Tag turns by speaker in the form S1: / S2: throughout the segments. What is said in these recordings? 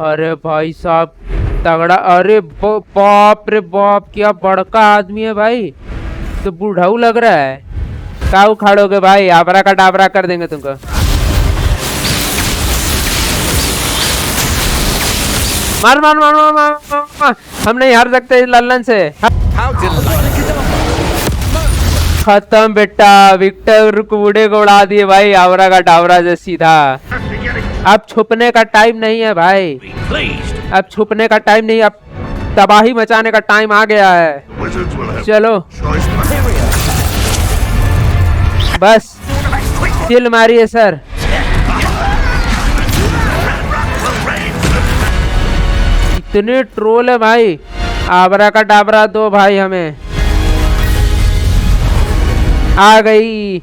S1: अरे भाई साहब तगड़ा। अरे बाप रे बाप, क्या बड़का आदमी है भाई, तो बूढ़ाऊ लग रहा है। का उखाड़ोगे भाई, आबरा का डाबरा कर देंगे तुमको। मार मार मार मार मार, मार, मार। हम नहीं हार सकते इस लल्लन से। खत्म बेटा, विक्टर कूड़े को उड़ा दिए भाई, आवरा का डावरा से सीधा। अब छुपने का टाइम नहीं है भाई, अब छुपने का टाइम नहीं, अब तबाही मचाने का टाइम आ गया है। चलो बस चिल मारिए सर। इतने ट्रोल है भाई, आबरा का डाबरा दो भाई हमें। आ गई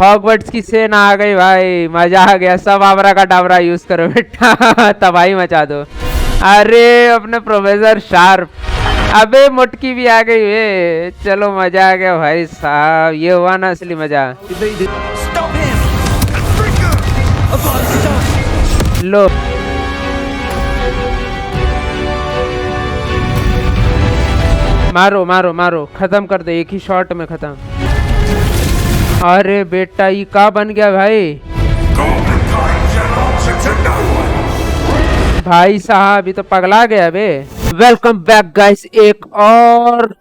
S1: हॉगवर्ट्स की सेना, आ गई भाई, मजा आ गया। सब आबरा का डाबरा यूज करो बेटा, तबाही मचा दो। अरे अपने प्रोफेसर शार्प, अबे मुटकी भी आ गई है। चलो मजा आ गया भाई साहब, ये हुआ ना असली मजा। लो मारो मारो मारो, खत्म कर दे, एक ही शॉट में खत्म। अरे बेटा ये का बन गया भाई, भाई साहब ये तो पगला गया बे। वेलकम बैक गाइस, एक और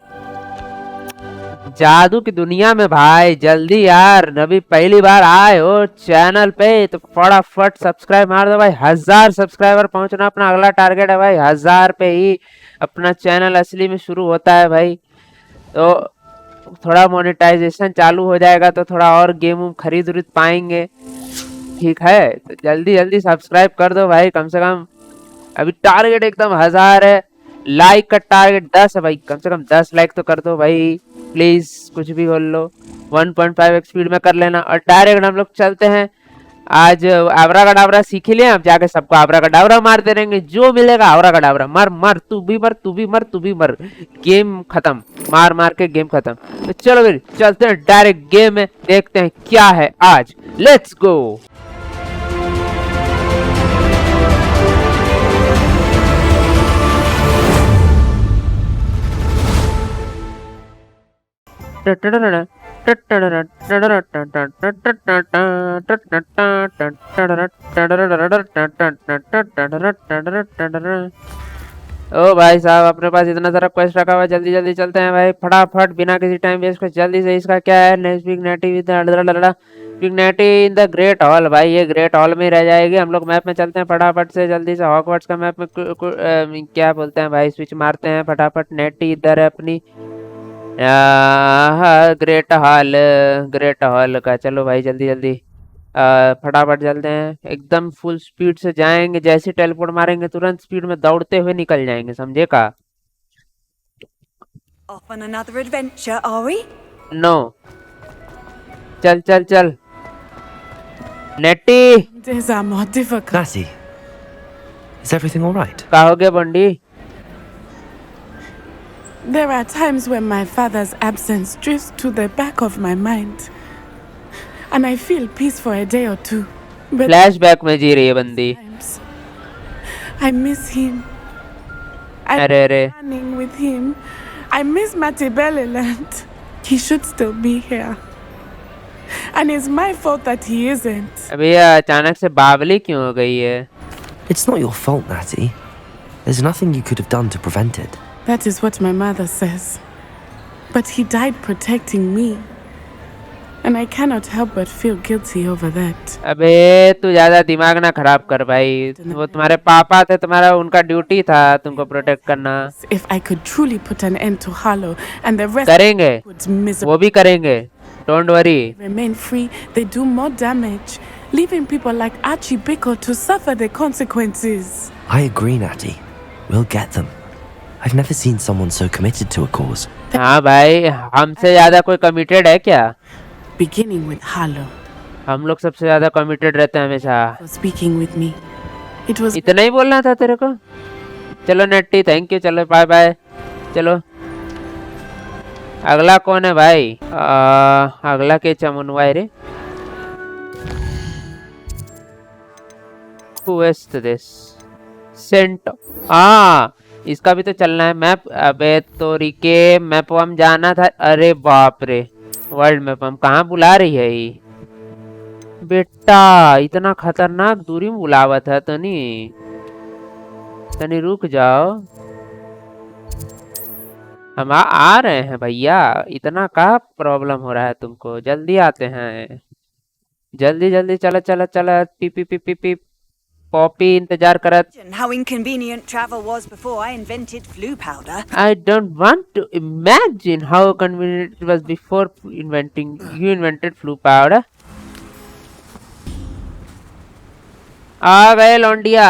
S1: जादू की दुनिया में भाई। जल्दी यार, अभी पहली बार आए हो चैनल पे तो फटाफट सब्सक्राइब मार दो भाई। 1000 सब्सक्राइबर पहुंचना अपना अगला टारगेट है भाई। 1000 पे ही अपना चैनल असली में शुरू होता है भाई। तो थोड़ा मोनेटाइजेशन चालू हो जाएगा तो थोड़ा और गेम खरीद पाएंगे, ठीक है। तो जल्दी जल्दी सब्सक्राइब कर दो भाई, कम से कम अभी टारगेट एकदम 1000 है। लाइक का टारगेट 10 है भाई, कम से कम 10 लाइक तो कर दो भाई प्लीज, कुछ भी बोल लो। 1.5x स्पीड में कर लेना और डायरेक्ट हम लोग चलते हैं। आज आबरा का डाबरा सीख ही लिया, अब जाके सबको आबरा का डाबरा मारते रहेंगे, जो मिलेगा आबरा का डाबरा मर मर, तू भी मर तू भी मर तू भी मर, गेम खत्म, मार मार के गेम खत्म। तो चलो फिर चलते हैं डायरेक्ट गेम में, देखते हैं क्या है आज। Let's go. ओ भाई साहब, अपने पास इतना सारा क्वेस्ट रखा हुआ है, जल्दी जल्दी चलते हैं भाई फटाफट, बिना किसी टाइम वेस्ट के जल्दी से। इसका क्या है, पिग्नेटी इन द ग्रेट हॉल। भाई ये ग्रेट हॉल में रह जाएगी। हम लोग मैप में चलते हैं फटाफट से, जल्दी से हॉगवर्ट्स का मैप में क्या बोलते हैं भाई, स्विच मारते हैं फटाफट। नेटी इधर है अपनी, ग्रेट हॉल, ग्रेट हॉल का। चलो भाई जल्दी जल्दी फटाफट चलते हैं, एकदम फुल स्पीड से जाएंगे। जैसे टेलीपोर्ट मारेंगे तुरंत स्पीड में दौड़ते हुए निकल जाएंगे, समझे का?
S2: Off on another adventure, are we?
S1: No चल चल चल नेटी।
S3: Days are more difficult.
S4: Natty, is everything all right?
S1: का हो गया बंडी?
S3: There are times when my father's absence drifts to the back of my mind, and I feel peace for a day or two. But
S1: flashback में जी रही है बंदी।
S3: sometimes I miss him.
S1: अरे अरे
S3: Running with him. I miss Matibeleland. He should still be here. And it's my fault that he isn't.
S1: अबे अचानक से बावली क्यों हो गई है?
S4: It's not your fault, Natty. There's nothing you could have done to prevent it.
S3: That is what my mother says. But he died protecting me. And I cannot help but feel guilty over that.
S1: अबे तू ज्यादा दिमाग ना खराब कर भाई, वो तुम्हारे पापा थे, तुम्हारा उनका ड्यूटी था तुमको प्रोटेक्ट करना।
S3: If I could truly put an end to Hollow and the rest
S1: करेंगे,
S3: would miserably
S1: वो भी करेंगे, don't worry.
S3: remain free, they do more damage, leaving people like Archie Bickle to suffer the consequences.
S4: I agree, Natty. We'll get them. I've never seen someone so committed to a cause.
S1: हाँ भाई, हमसे ज्यादा कोई committed है क्या?
S3: Beginning with Hollow.
S1: हम लोग सबसे ज्यादा कमिटेड रहते हैं हमेशा।
S3: For speaking with me. It was
S1: इतना ही बोलना था तेरे को? चलो नेट्टी, थैंक यू, चलो बाय बाय। चलो अगला कौन है भाई? अगला के चमुनवा रे। Who is this? सेंट। हाँ इसका भी तो चलना है मैप। अबे तो रिके मैप हम जाना था। अरे बाप रे वर्ल्ड मैप हम कहाँ बुला रही है ये बेटा। इतना खतरनाक दूरी में बुलावा था। तनी तनी रुक जाओ। हम आ रहे हैं भैया। इतना का प्रॉब्लम हो रहा है तुमको। जल्दी आते हैं। जल्दी जल्दी चलो चलो चलो। P P P P P Poppy इंतजार करत।
S2: How inconvenient travel was before I invented flu powder.
S1: I don't want to imagine how convenient it was before you invented flu powder. आ गए लौंडिया।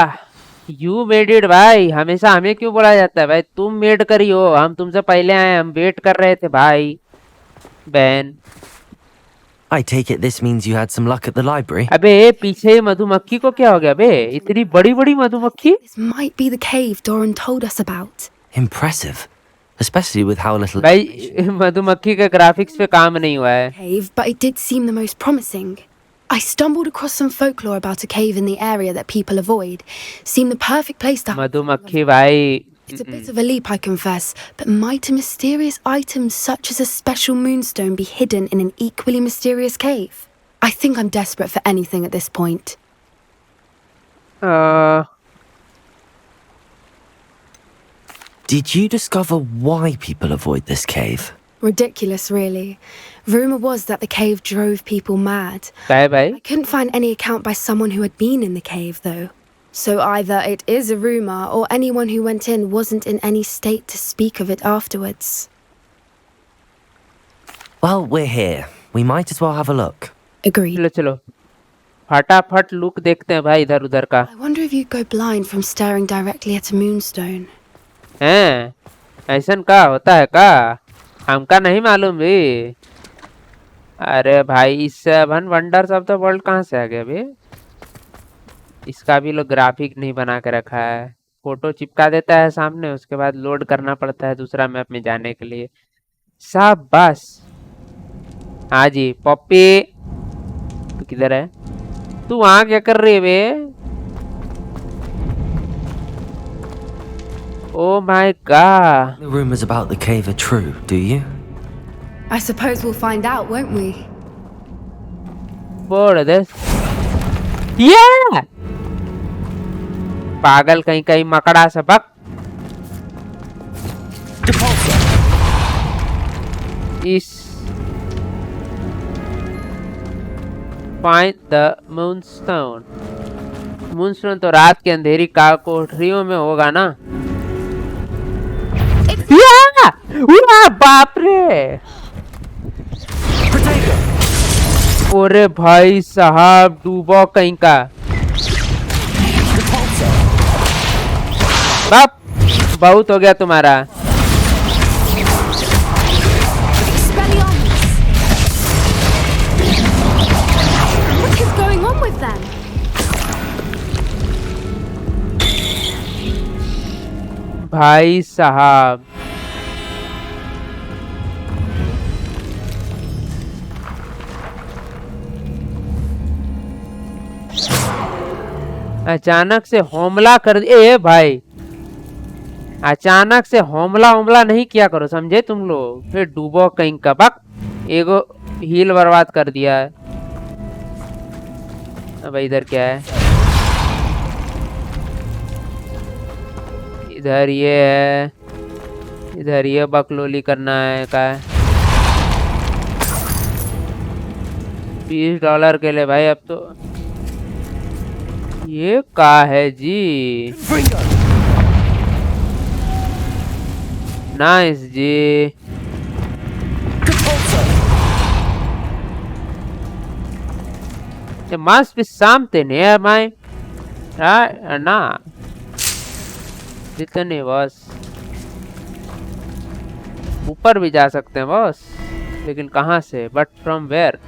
S1: यू मेड इट भाई। हमेशा हमें क्यों बोला जाता है भाई। तुम मेड करी हो। हम तुमसे पहले आए। हम वेट कर रहे थे भाई बहन।
S4: I take it this means you had some luck at the library?
S1: अबे पीछे मधुमक्खी को क्या हो गया बे। इतनी बड़ी बड़ी मधुमक्खी।
S5: This might be the cave Doran told us about.
S4: Impressive. Especially with how little...
S1: भाई मधुमक्खी के ग्राफिक्स पे काम नहीं हुआ है।
S5: Cave, but it did seem the most promising. I stumbled across some folklore about a cave in the area that people avoid. Seemed the perfect place to...
S1: मधुमक्खी भाई।
S5: It's a bit of a leap, I confess, but might a mysterious item such as a special moonstone be hidden in an equally mysterious cave? I think I'm desperate for anything at this point.
S4: Did you discover why people avoid this cave?
S5: Ridiculous, really. Rumor was that the cave drove people mad.
S1: क्या है भाई?
S5: I couldn't find any account by someone who had been in the cave, though. So either it is a rumor or anyone who went in wasn't in any state to speak of it afterwards.
S4: Well, we're here. We might as well have a look.
S5: Agreed.
S1: चलो चलो फटाफट look देखते हैं भाई इधर उधर का।
S5: I wonder if you'd go blind from staring directly at a moonstone.
S1: हैं ऐसन का होता है का। हमका नहीं मालूम भी। अरे भाई 7 वंडर्स ऑफ द वर्ल्ड कहाँ से आ गया बे। इसका भी लोग ग्राफिक नहीं बना के रखा है। फोटो चिपका देता है सामने उसके बाद लोड करना पड़ता है दूसरा मैप में जाने के लिए। शाबाश। हाँ जी पॉपी तू किधर है। तू वहां क्या कर रही है बे। Oh my god.
S4: The rumors about the cave are true, do you?
S5: I suppose we'll find out, won't we?
S1: What is this? Yeah! पागल कहीं कहीं मकड़ा सबक। इस Find the moonstone. Moonstone तो रात के अंधेरी का कोठरियों में होगा ना। बाप रे। ओरे भाई साहब डूबो कहीं का। बाप बहुत हो गया तुम्हारा।
S5: What is going on with them?
S1: भाई साहब अचानक से हमला कर दिए भाई। अचानक से हमला नहीं किया करो समझे तुम लोग। फिर डूबो कहीं का बक। एगो हील बर्बाद कर दिया है। अब इधर क्या है। इधर ये है। इधर ये बकलोली करना है का। $20 के लिए भाई। अब तो ये का है जी। नाइस जी। There must be something here, my right or not? जितने बॉस ऊपर भी जा सकते हैं बॉस लेकिन कहाँ से। But from where.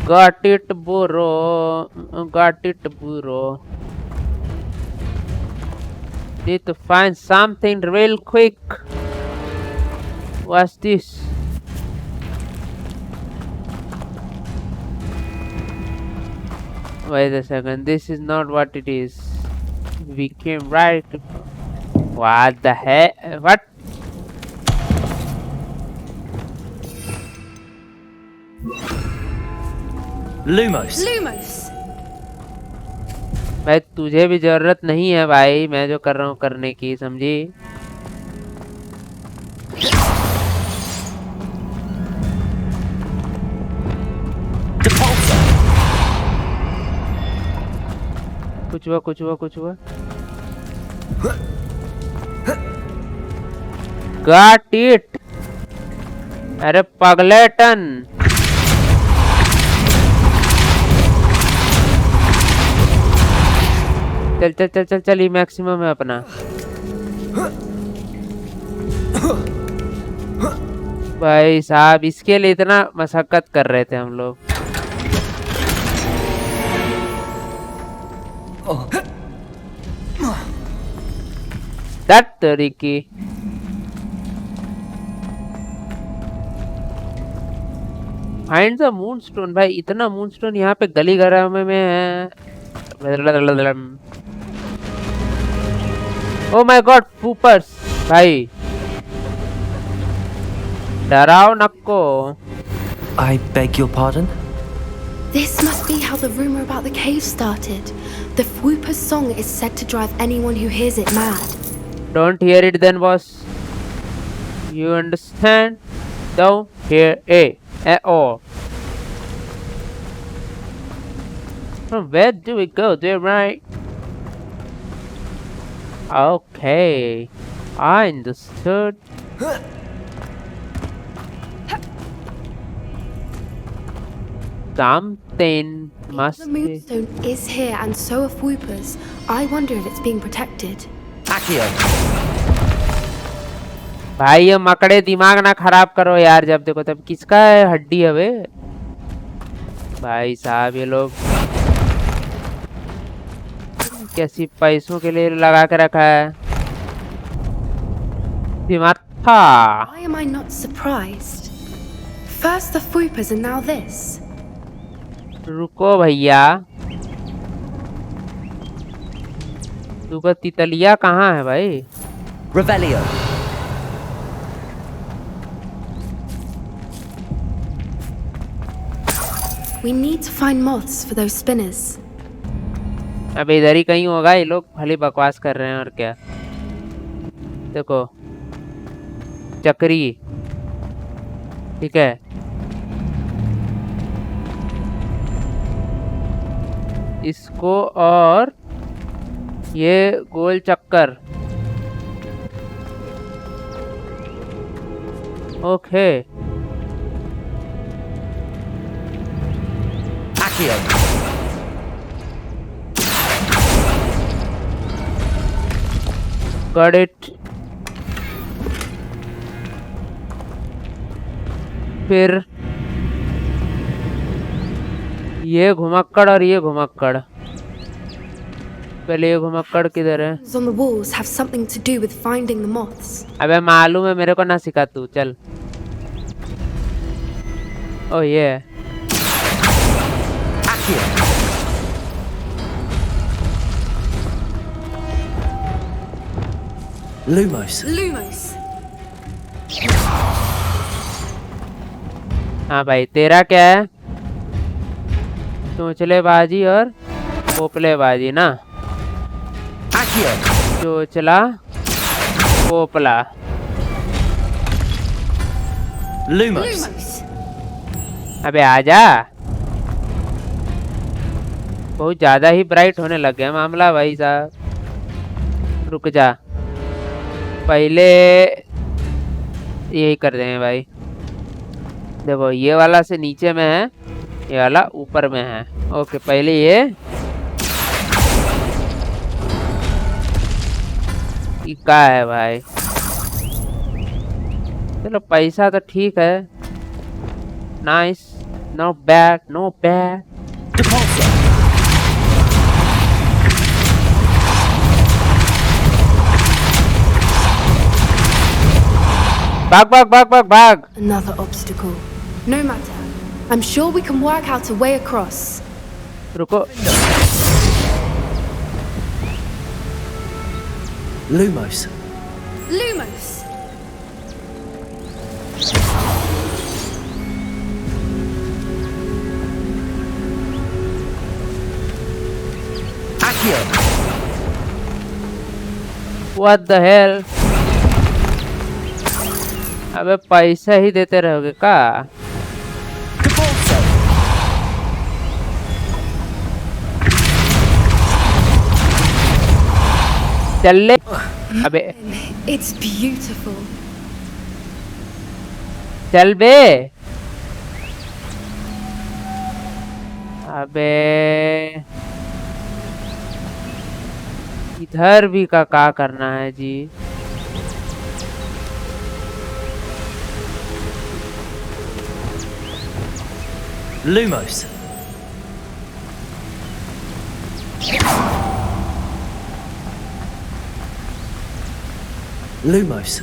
S1: Got it, bro. Got it, bro. Need to find something real quick. What's this? Wait a second. This is not what it is. We came right. What the heck? What?
S4: Lumos.
S5: Lumos!
S1: भाई तुझे भी जरूरत नहीं है भाई, मैं जो कर रहा हूँ करने की, समझी? कुछ हुआ कुछ हुआ कुछ हुआ। Got it! अरे पगलेटन। चल चल चल चल चल, ये मैक्सिमम है अपना। भाई साहब इसके लिए इतना मशक्कत कर रहे थे हम लोग। दैट तरीके फाइंड द मूनस्टोन। भाई इतना मूनस्टोन यहाँ पे गली गरा में है। ओ माय गॉड फूपर्स भाई, डराओ नक्को।
S4: I beg your pardon?
S5: This must be how the rumor about the cave started. The Fwooper's song is said to drive anyone who hears it mad.
S1: Don't hear it then, boss. You understand? Don't hear it at all. From where do we go? There, right? Okay, I understood. Something must
S5: The
S1: be.
S5: moonstone is here and so are Fwooper's. I wonder if it's being protected.
S4: Accio.
S1: भाई ये मकड़े दिमाग ना खराब करो यार, जब देखो तब किसका है हड्डी है वे। भाई साहब ये लोग कैसी पैसों के लिए लगा के रखा है दिमाग था।
S5: Why am I not surprised? First the Fwooper's and now this.
S1: रुको भैया, तुका तितलिया कहाँ है भाई?
S4: Revelio.
S5: We need to find moths for those spinners.
S1: अब इधर ही कहीं होगा, ये लोग खाली बकवास कर रहे हैं और क्या। देखो चक्री, ठीक है, इसको और ये गोल चक्कर। Okay
S4: Accio.
S1: Got it. फिर ये घुमक्कड़ और ये घुमक्कड़। पहले ये घुमक्कड़ किधर है?
S5: On the walls have something to do with finding the moths.
S1: अबे मालूम है मेरे को, ना सिखा तू, चल। ओ ये
S4: Lumos.
S5: Lumos!
S1: हाँ भाई तेरा क्या है? चोंचलेबाजी और पोपलेबाजी ना।
S4: Accio.
S1: चोचला पोपला।
S4: Lumos.
S1: अबे आजा, बहुत ज्यादा ही ब्राइट होने लग गया मामला भाई साहब। रुक जा, पहले यही कर देंगे भाई। देखो ये वाला से नीचे में है, ये वाला ऊपर में है। ओके पहले ये क्या है भाई? चलो पैसा तो ठीक है, nice. No bad, no bad.
S4: Depulsor.
S1: भाग भाग भाग भाग भाग।
S5: Another obstacle. No matter. I'm sure we can work out a way across.
S1: रुको।
S4: Lumos.
S5: Lumos!
S4: Accio.
S1: What the hell? अबे पैसा ही देते रहोगे का?
S4: Depulsor.
S1: चल ले। अबे
S5: It's beautiful.
S1: चल बे। अबे इधर भी का करना है जी?
S4: Lumos. Lumos.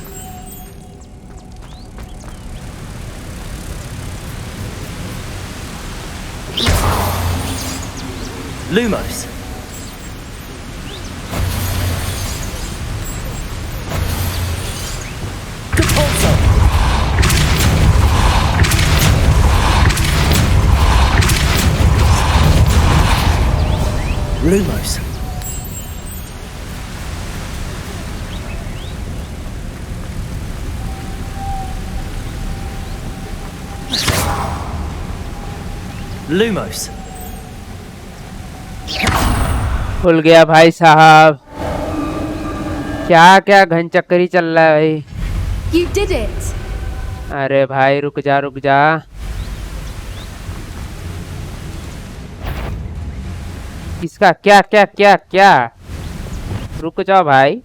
S4: Lumos. Depulsor. Lumos. Lumos.
S1: खुल गया भाई साहब। क्या क्या घनचक्करी चल रहा है भाई।
S5: You did it!
S1: अरे भाई रुक जा रुक जा। इसका क्या क्या क्या क्या? रुक जाओ भाई।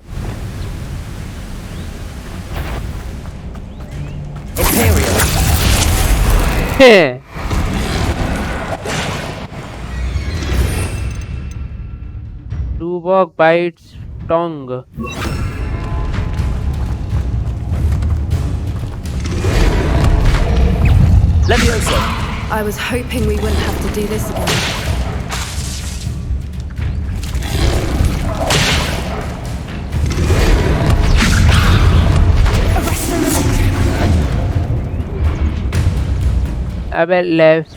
S4: Imperial.
S1: Duvok bites tongue.
S4: Leviosa.
S5: I was hoping we wouldn't have to do this again.
S1: अबे लेफ्ट।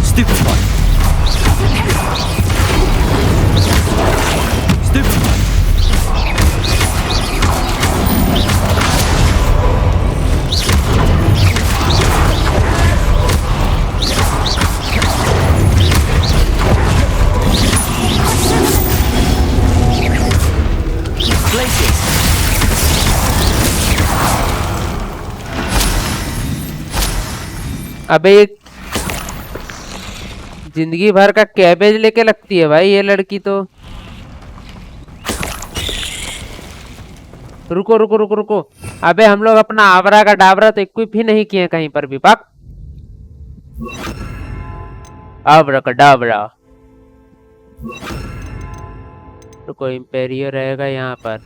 S4: Stupefy. Stupefy. Glacius.
S1: अबे जिंदगी भर का कैबेज लेके लगती है भाई ये लड़की तो। रुको रुको रुको रुको। अबे हम लोग अपना आवरा का डाबरा तो इक्विप ही नहीं किए कहीं पर भी। पाक आवरा का डाबरा। रुको इंपेरियो रहेगा यहाँ पर।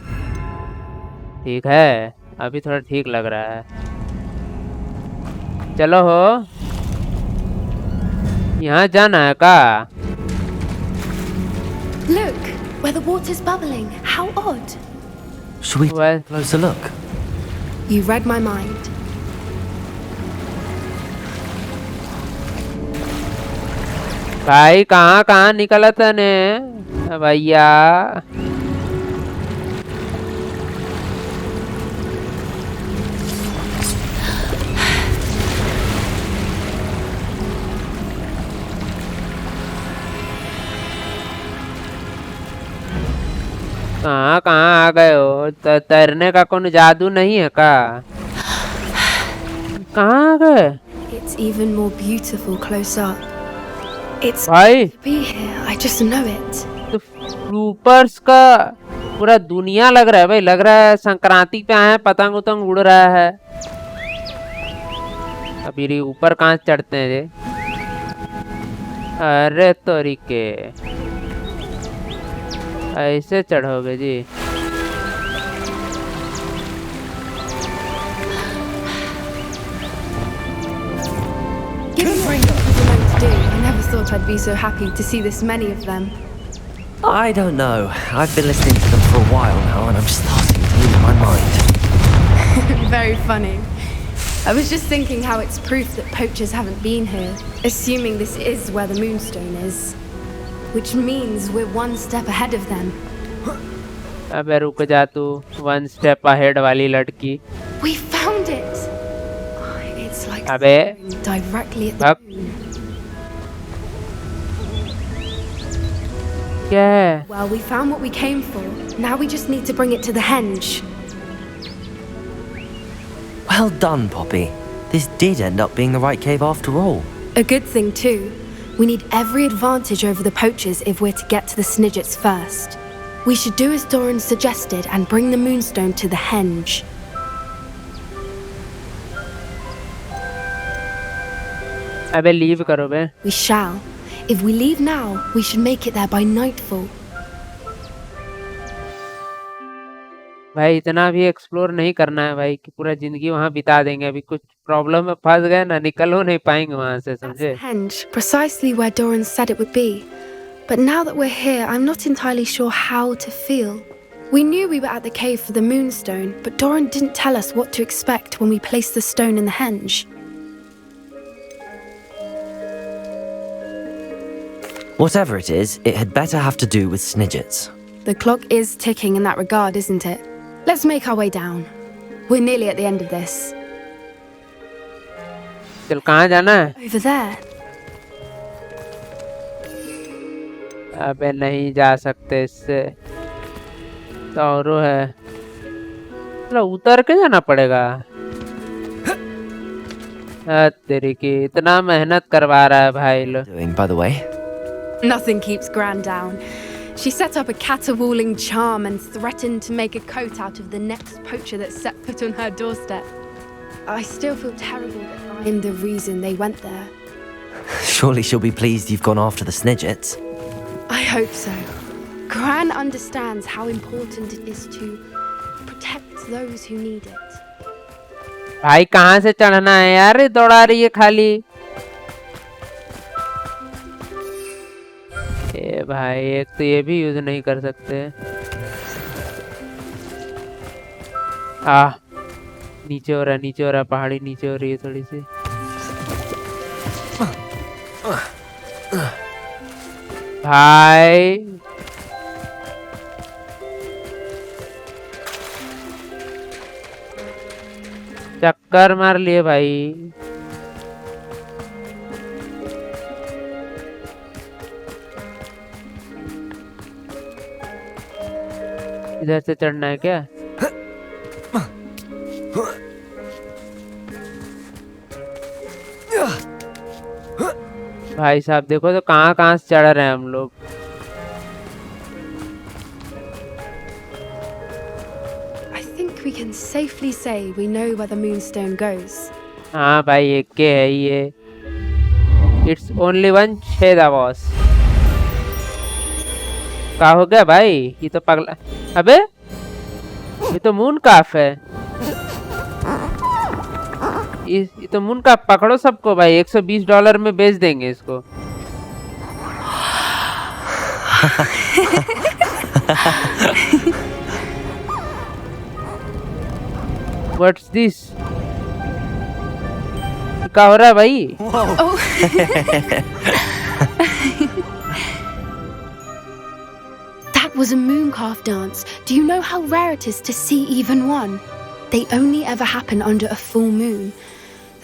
S1: ठीक है अभी थोड़ा ठीक लग रहा है। चलो हो यहाँ जाना है का?
S5: Look, where the water's bubbling. How odd.
S4: Should we
S1: Well-
S4: take a closer look?
S5: You read my mind.
S1: भाई कहाँ कहाँ निकला तने भैया? कहाँ कहाँ आ गए हो? तैरने का कोई जादू नहीं है का? कहाँ आ गए?
S5: It's even more beautiful close up. It's
S1: भाई
S5: to be here. I just know it.
S1: तो फ्लूपर्स का पूरा दुनिया लग रहा है भाई, लग रहा है संक्रांति पे आए हैं, पतंग उतंग उड़ रहा है। अभी ऊपर कहाँ चढ़ते हैं ये? अरे तरीके, ऐसे चढ़ोगे जी?
S5: I never thought I'd be so happy to see this many of them.
S4: I don't know. I've been listening to them for a while now, and I'm starting to lose my mind.
S5: Very funny. I was just thinking how it's proof that poachers haven't been here, assuming this is where the moonstone is. Which means we're one step ahead of them.
S1: अबे रुक जा तू, one step ahead वाली लड़की।
S5: We found it! It's like
S1: अबे
S5: directly at the moon.
S1: क्या है?
S5: Well, we found what we came for. Now we just need to bring it to the henge.
S4: Well done, Poppy. This did end up being the right cave after all.
S5: A good thing too. We need every advantage over the poachers if we're to get to the Snidgets first. We should do as Doran suggested and bring the moonstone to the henge.
S1: अबे leave करो बे।
S5: We shall. If we leave now, we should make it there by nightfall.
S1: भाई इतना भी explore नहीं करना है भाई कि पूरा जिंदगी वहाँ बिता देंगे। अभी कुछ प्रॉब्लम में फंस गए ना, निकल हो नहीं पाएंगे वहाँ से, समझे?
S5: Henge, precisely where Doran said it would be. But now that we're here, I'm not entirely sure how to feel. We knew we were at the cave for the moonstone, but Doran didn't tell us what to expect when we placed the stone in the henge.
S4: Whatever it is, it had better have to do with Snidgets.
S5: The clock is ticking in that regard, isn't it? Let's make our way down. We're nearly at the end of this.
S1: चल कहाँ जाना है?
S5: Over there.
S1: अबे नहीं जा सकते इससे, तो है। चलो उतर के जाना पड़ेगा। तेरी की इतना मेहनत करवा रहा है भाई लो।
S4: Doing, by the way.
S5: Nothing keeps Gran down. She set up a caterwauling charm and threatened to make a coat out of the next poacher that set foot on her doorstep. I still feel terrible that I'm the reason they went there.
S4: Surely she'll be pleased you've gone after the Snidgets.
S5: I hope so. Gran understands how important it is to protect those who need it.
S1: भाई कहाँ से चढ़ना है यार? दौड़ा रही है खाली। ए भाई एक तो ये भी यूज नहीं कर सकते। नीचे हो रहा है, नीचे हो रहा है, पहाड़ी नीचे हो रही है थोड़ी सी। भाई चक्कर मार लिए भाई। इधर से चढ़ना है क्या? भाई साहब देखो तो कहाँ से चढ़ रहे हैं हम लोग।
S5: I think we can safely say we know where the moonstone goes.
S1: हाँ भाई एक के है ये। It's only one छेदा बॉस। क्या हो गया भाई? ये तो पगला। अबे ये तो मून काफ है। ये तो मून काफ पकड़ो सबको भाई, $120 में बेच देंगे इसको। What's this? क्या हो रहा है भाई?
S5: That was a mooncalf dance. Do you know how rare it is to see even one? They only ever happen under a full moon.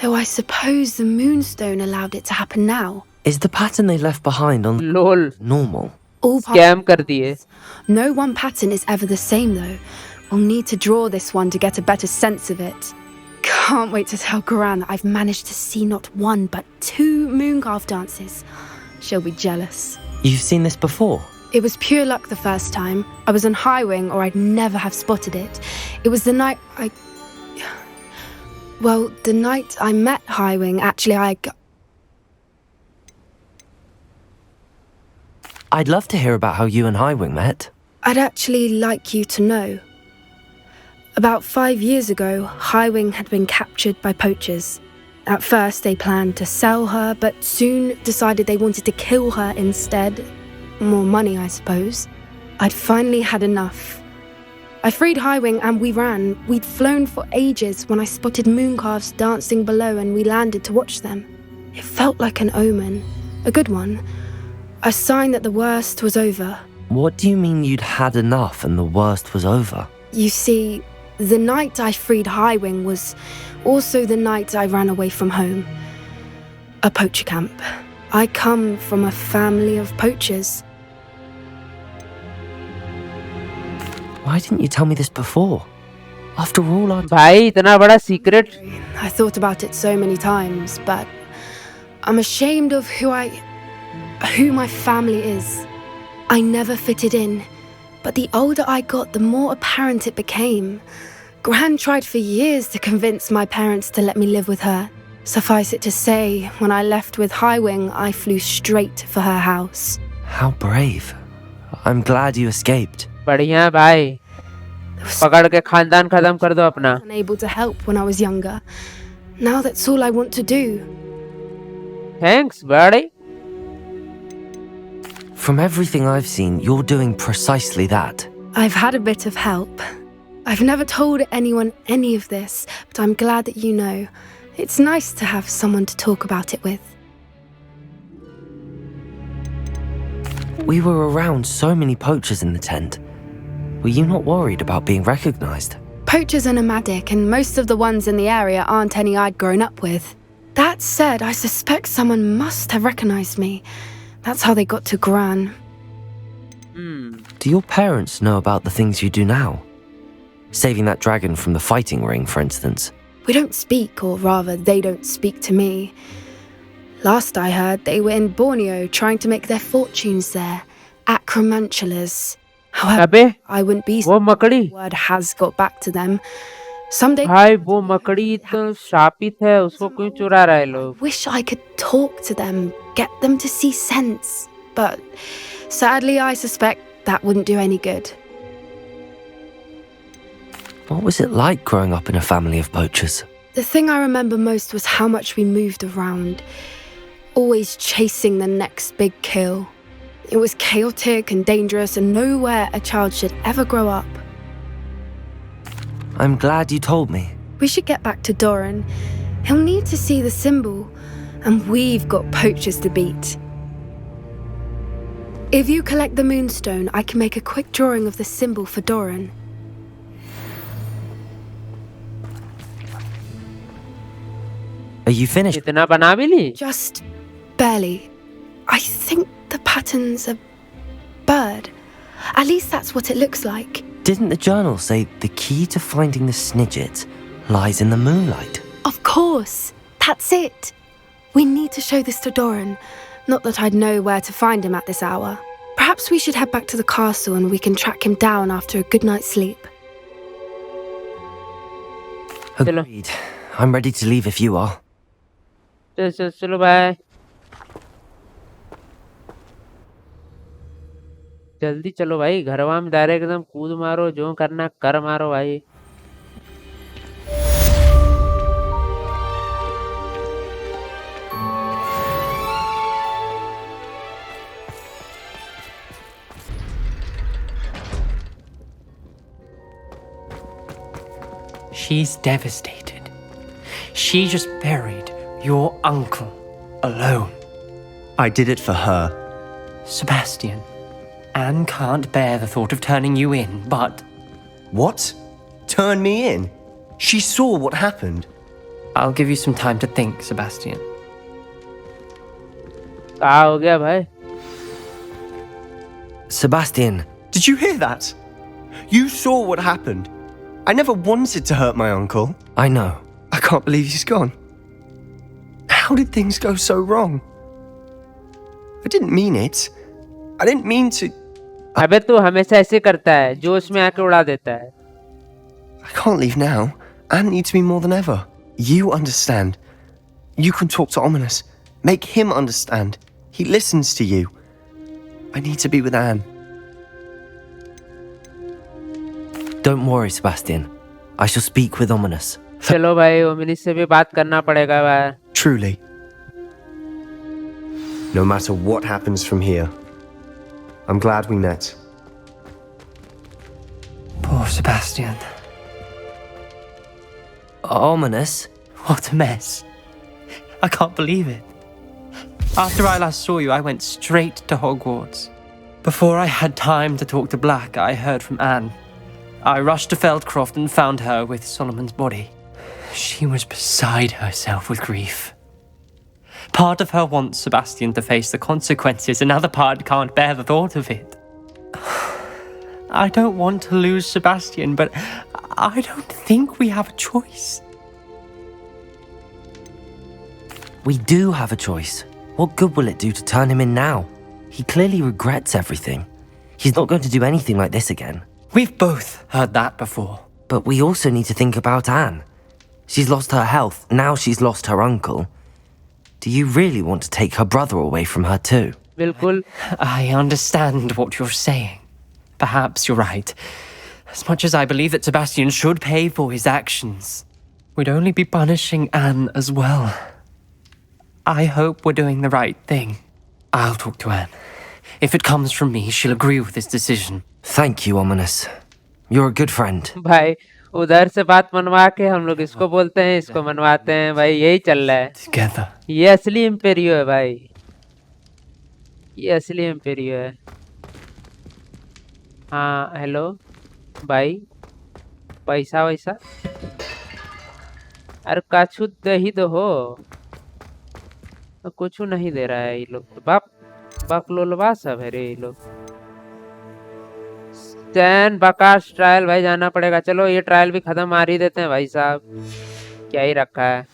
S5: Though I suppose the moonstone allowed it to happen now.
S4: Is the pattern they left behind on
S1: LOL
S4: normal?
S5: All
S1: Scam कर दिए।
S5: No one pattern is ever the same though. We'll need to draw this one to get a better sense of it. Can't wait to tell Gran that I've managed to see not one but 2 mooncalf dances. She'll be jealous.
S4: You've seen this before?
S5: It was pure luck the first time. I was on H.O.G.W.A.R.T., or I'd never have spotted it. It was the night the night I met H.O.G.W.A.R.T., actually,
S4: I'd love to hear about how you and H.O.G.W.A.R.T. met.
S5: I'd actually like you to know. About 5 years ago, H.O.G.W.A.R.T. had been captured by poachers. At first, they planned to sell her, but soon decided they wanted to kill her instead. More money, I suppose. I'd finally had enough. I freed H.O.G.W.A.R.T. and we ran. We'd flown for ages when I spotted mooncalves dancing below and we landed to watch them. It felt like an omen. A good one. A sign that the worst was over.
S4: What do you mean you'd had enough and the worst was over?
S5: You see, the night I freed H.O.G.W.A.R.T. was also the night I ran away from home. A poacher camp. I come from a family of poachers.
S4: Why didn't you tell me this before? After all,
S1: भाई इतना बड़ा secret.
S5: I thought about it so many times, but I'm ashamed of who my family is. I never fitted in, but the older I got, the more apparent it became. Gran tried for years to convince my parents to let me live with her. Suffice it to say, when I left with H.O.G.W.A.R.T., I flew straight for her house.
S4: How brave. I'm glad you escaped.
S1: बढ़िया भाई पकड़ के खानदान खत्म कर दो अपना.
S5: Unable to help when I was younger. Now that's all I want to do.
S1: Thanks buddy.
S4: From everything I've seen, you're doing precisely that.
S5: I've had a bit of help. I've never told anyone any of this, but I'm glad that you know. It's nice to have someone to talk about it with.
S4: We were around so many poachers in the tent. Were you not worried about being recognized?
S5: Poachers are nomadic, and most of the ones in the area aren't any I'd grown up with. That said, I suspect someone must have recognized me. That's how they got to Gran.
S4: Do your parents know about the things you do now? Saving that dragon from the fighting ring, for instance.
S5: We don't speak, or rather, they don't speak to me. Last I heard, they were in Borneo trying to make their fortunes there. Acromantulas. However,
S1: अबे
S5: I wouldn't be
S1: वो मकड़ी.
S5: word has got back to them. Someday
S1: भाई वो मकड़ी तो शापित है उसको क्यों चुरा रहे लोग.
S5: wish I could talk to them, get them to see sense. But sadly, I suspect that wouldn't do any good.
S4: What was it like growing up in a family of poachers?
S5: The thing I remember most was how much we moved around, always chasing the next big kill. It was chaotic and dangerous and nowhere a child should ever grow up.
S4: I'm glad you told me.
S5: We should get back to Doran. He'll need to see the symbol, and we've got poachers to beat. If you collect the moonstone, I can make a quick drawing of the symbol for Doran.
S4: Are you finished?
S1: इतना बना भी ली.
S5: Just barely. I think the pattern's a bird. At least that's what it looks like.
S4: Didn't the journal say the key to finding the Snidget lies in the moonlight?
S5: Of course. That's it. We need to show this to Doran. Not that I'd know where to find him at this hour. Perhaps we should head back to the castle and we can track him down after a good night's sleep.
S4: Agreed. I'm ready to leave if you are.
S1: चलो bye. जल्दी चलो भाई घरवा में direct एकदम कूद मारो जो करना कर मारो भाई.
S6: She's devastated. She just buried your uncle alone.
S7: I did it for her.
S6: Sebastian, Anne can't bear the thought of turning you in, but
S7: What? Turn me in? She saw what happened.
S6: I'll give you some time to think, Sebastian.
S1: क्या हो गया भाई?
S4: Sebastian,
S7: Did you hear that? You saw what happened. I never wanted to hurt my uncle.
S4: I know.
S7: I can't believe he's gone. How did things go so wrong? I didn't mean it. I didn't mean to...
S1: अबे तू हमेशा ऐसे करता है, जोश में आके उड़ा देता है.
S7: I can't leave now. Anne needs me more than ever. You understand. You can talk to Ominous. Make him understand. He listens to you. I need to be with Anne.
S4: Don't worry, Sebastian. I shall speak with Ominous.
S1: चलो भाई, ओमिनिस से भी बात करना पड़ेगा भाई.
S7: Truly. No matter what happens from here, I'm glad we met.
S6: Poor Sebastian.
S4: Ominous?
S6: What a mess. I can't believe it. After I last saw you, I went straight to Hogwarts. Before I had time to talk to Black, I heard from Anne. I rushed to Feldcroft and found her with Solomon's body. She was beside herself with grief. Part of her wants Sebastian to face the consequences, another part can't bear the thought of it. I don't want to lose Sebastian, but I don't think we have a choice.
S4: We do have a choice. What good will it do to turn him in now? He clearly regrets everything. He's not going to do anything like this again.
S6: We've both heard that before.
S4: But we also need to think about Anne. She's lost her health, now she's lost her uncle. Do you really want to take her brother away from her too?
S1: बिल्कुल.
S6: I understand what you're saying. Perhaps you're right. As much as I believe that Sebastian should pay for his actions, we'd only be punishing Anne as well. I hope we're doing the right thing. I'll talk to Anne. If it comes from me, she'll agree with this decision.
S4: Thank you, Ominous. You're a good friend.
S1: भाई उधर से बात मनवा के हम लोग इसको बोलते हैं, इसको मनवाते हैं भाई, यही चल रहा है.
S6: Together.
S1: ये असली इम्पेरियो है भाई, ये असली इम्पेरियो है. हाँ हेलो भाई, पैसा वैसा अरे काछू दे ही दो हो, कुछ नहीं दे रहा है ये लोग. बाप बकलोलवा सब है रे ये लोग. स्टैन बकाश ट्रायल भाई जाना पड़ेगा. चलो ये ट्रायल भी खत्म मार ही देते हैं भाई साहब, क्या ही रखा है.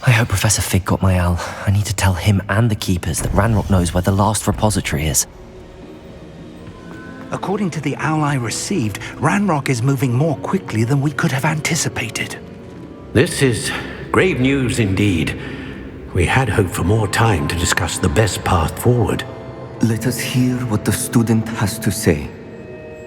S4: I hope Professor Fig got my owl. I need to tell him and the keepers that Ranrock knows where the last repository is.
S8: According to the owl I received, Ranrock is moving more quickly than we could have anticipated.
S9: This is grave news indeed. We had hoped for more time to discuss the best path forward.
S10: Let us hear what the student has to say.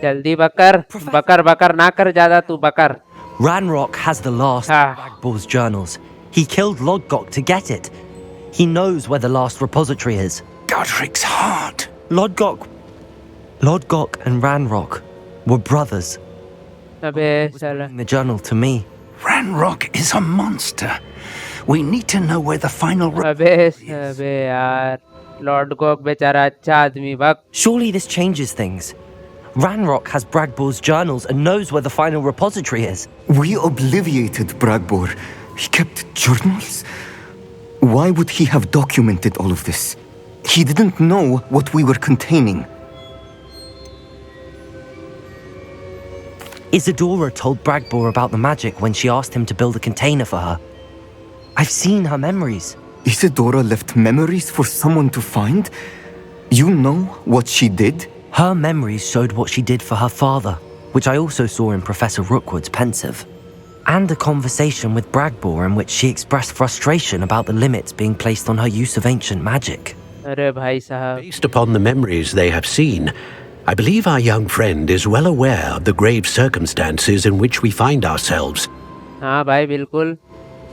S1: जल्दी बकर बकर बकर ना कर ज्यादा तू बकर.
S4: Ranrock has the last Bragbor's journals. He killed Lodgok to get it. He knows where the last repository is.
S8: Godric's heart.
S4: Lodgok and Ranrock were brothers.
S1: अबे साला.
S4: The journal to me.
S8: Ranrock is a monster. We need to know where the final...
S1: अबे यार, Lord Gogh बेचारा अच्छा आदमी बक.
S4: Surely this changes things. Ranrock has Bragbor's journals and knows where the final repository is.
S10: We obliviated Bragbor. He kept journals? Why would he have documented all of this? He didn't know what we were containing.
S4: Isadora told Bragbor about the magic when she asked him to build a container for her. I've seen her memories.
S10: Isadora left memories for someone to find? You know what she did?
S4: Her memories showed what she did for her father, which I also saw in Professor Rookwood's pensive. And a conversation with Bragbor in which she expressed frustration about the limits being placed on her use of ancient magic.
S1: अरे भाई साहब.
S9: Based upon the memories they have seen, I believe our young friend is well aware of the grave circumstances in which we find ourselves.
S1: हाँ भाई बिल्कुल.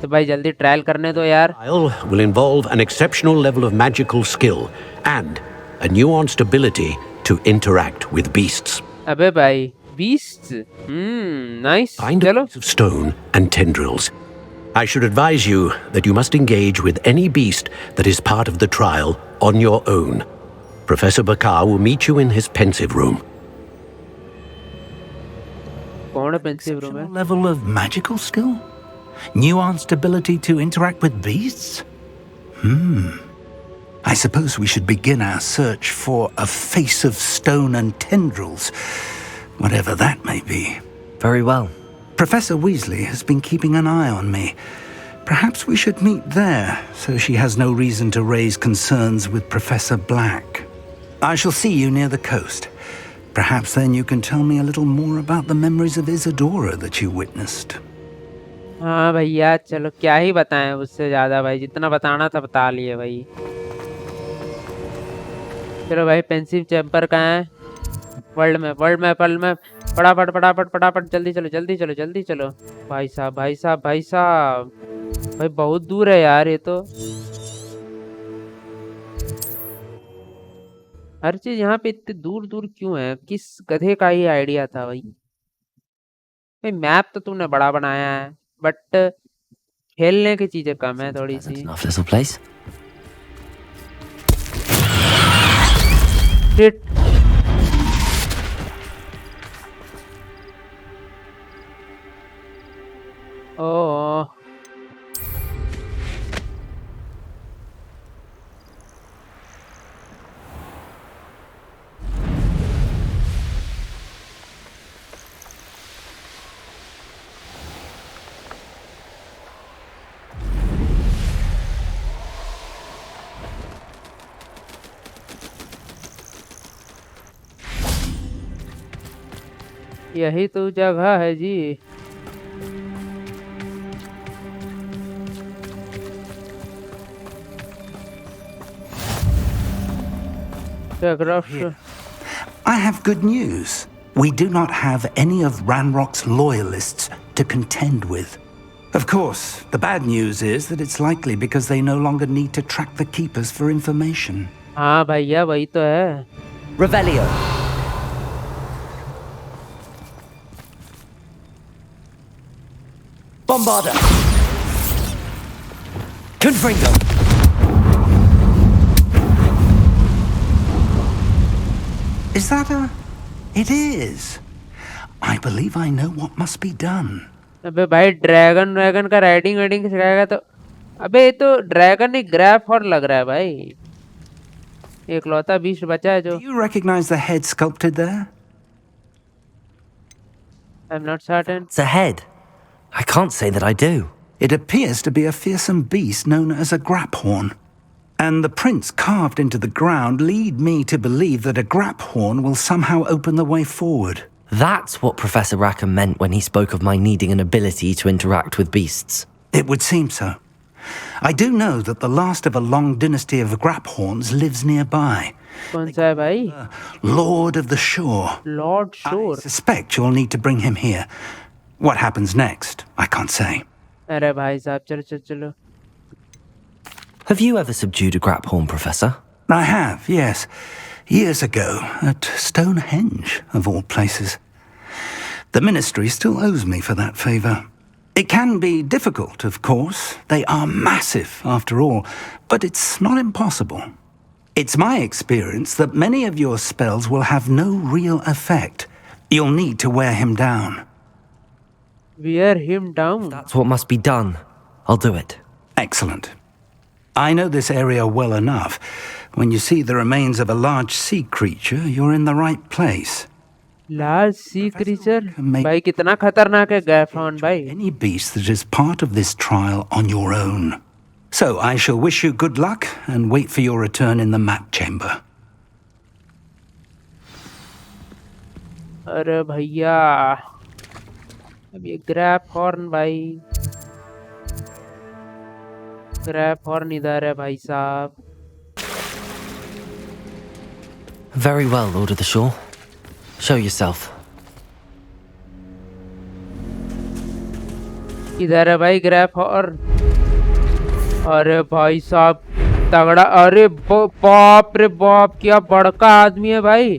S1: तो भाई जल्दी trial करने दो यार.
S9: Trial will involve an exceptional level of magical skill and a nuanced ability to interact with beasts.
S1: अबे भाई beasts. Nice.
S9: Find a piece of stone and tendrils. I should advise you that you must engage with any beast that is part of the trial on your own. Professor Bakar will meet you in his pensive room.
S1: कौन है pensive room में?
S8: Level of magical skill? Nuanced ability to interact with beasts? I suppose we should begin our search for a face of stone and tendrils, whatever that may be.
S4: Very well.
S8: Professor Weasley has been keeping an eye on me. Perhaps we should meet there, so she has no reason to raise concerns with Professor Black. I shall see you near the coast. Perhaps then you can tell me a little more about the memories of Isadora that you witnessed.
S1: हाँ भैया चलो क्या ही बताएं उससे ज्यादा भाई, जितना बताना था बता लिए भाई। चलो भाई पेंसिव चैम्बर कहाँ है? वर्ल्ड में फटाफट फटाफट फटाफट जल्दी चलो जल्दी चलो जल्दी चलो। भाई साहब भाई साहब भाई साहब, भाई बहुत दूर है यार ये तो। हर चीज यहाँ पे इतनी दूर दूर क्यों है? किस गधे का ही आइडिया था भाई? भाई मैप तो तूने बड़ा बनाया है बट खेलने की चीजें कम है थोड़ी सी।
S4: Enough little place.
S1: Shit. ओह यही तो जगह है जी।
S8: I have good news. We do not have any of Ranrock's loyalists to contend with. Of course, the bad news is that it's likely because they no longer need to track the Keepers for information.
S1: हाँ भैया वही तो है।
S4: Revelio. Bombarda. Confringo.
S8: Is that a... It is. I believe I know what must be done.
S1: अबे भाई dragon का riding वाइडिंग सिखाएगा तो? अबे ये तो ड्रैगन ही ग्रैफ और लग रहा है भाई। एकलौता बीस्ट बचा है जो।
S8: Do you recognize the head sculpted there?
S1: I'm not certain.
S4: It's a head. I can't say that I do.
S8: It appears to be a fearsome beast known as a graphorn. And the prints carved into the ground lead me to believe that a graphorn will somehow open the way forward.
S4: That's what Professor Rackham meant when he spoke of my needing an ability to interact with beasts.
S8: It would seem so. I do know that the last of a long dynasty of graphorns lives nearby.
S1: कौन सा है भाई?
S8: Lord of the Shore.
S1: Lord Shore.
S8: I suspect you'll need to bring him here. What happens next, I can't say.
S1: अरे भाई साहब चलो चलो चलो।
S4: Have you ever subdued a graphorn, Professor?
S8: I have, yes. Years ago, at Stonehenge, of all places. The Ministry still owes me for that favour. It can be difficult, of course. They are massive, after all, but it's not impossible. It's my experience that many of your spells will have no real effect. You'll need to wear him down.
S1: Wear him down?
S4: That's what must be done. I'll do it.
S8: Excellent. I know this area well enough. When you see the remains of a large sea creature, you're in the right place.
S1: Large sea creature? भाई कितना खतरनाक है ग्रैफॉन भाई?
S8: Any beast that is part of this trial on your own. So I shall wish you good luck and wait for your return in the map chamber.
S1: अरे भैया अब ये ग्रैफॉर्न भाई, ग्रैफॉर्न इधर है भाई साहब।
S4: Very well, Lord of the Shore. Show yourself.
S1: इधर है भाई ग्रैफॉर्न। अरे भाई साहब तगड़ा, अरे बाप रे बाप क्या बड़का आदमी है भाई,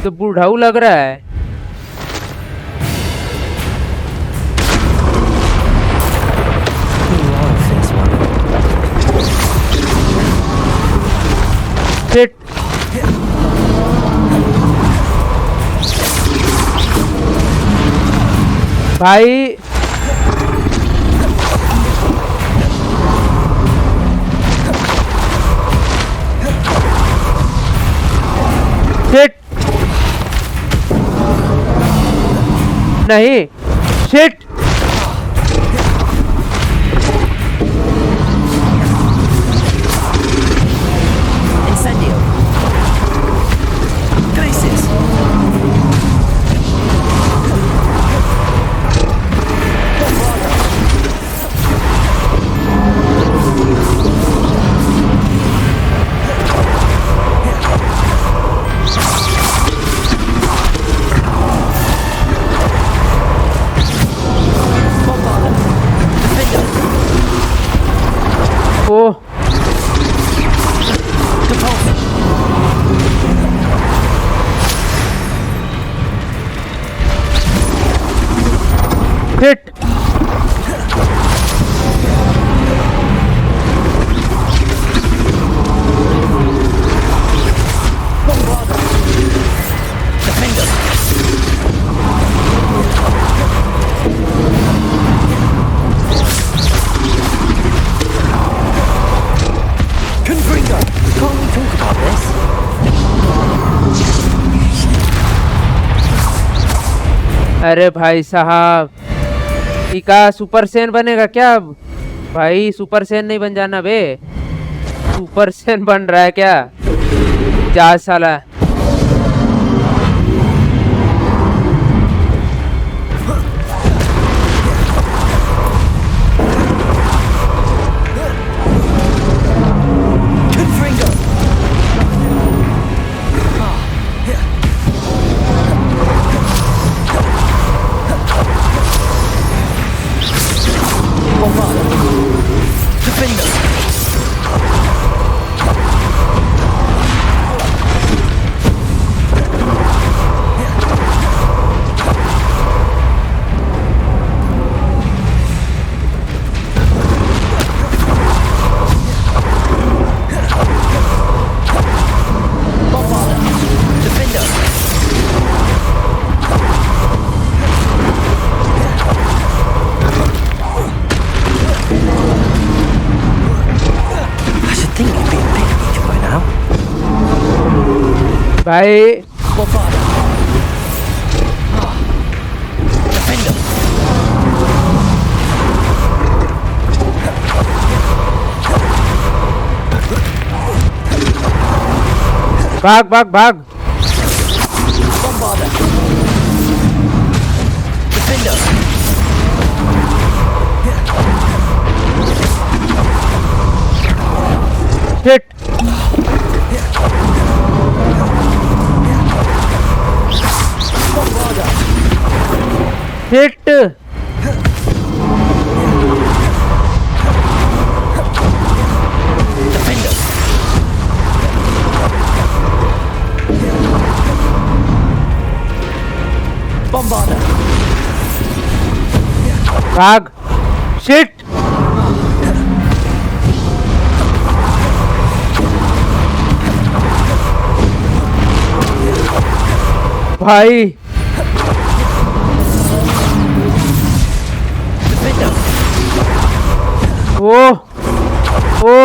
S1: तो बूढ़ाऊ लग रहा है। Shit. भाई शिट नहीं, शिट
S6: places!
S1: Oh. Hit. अरे भाई साहब, इका सुपर सेन बनेगा क्या अब? भाई सुपर सेन नहीं बन जाना बे, सुपर सेन बन रहा है क्या? जा साला। भाई भाग भाग भाग। हिट। हिट। भाग। शिट। भाई ओ ओ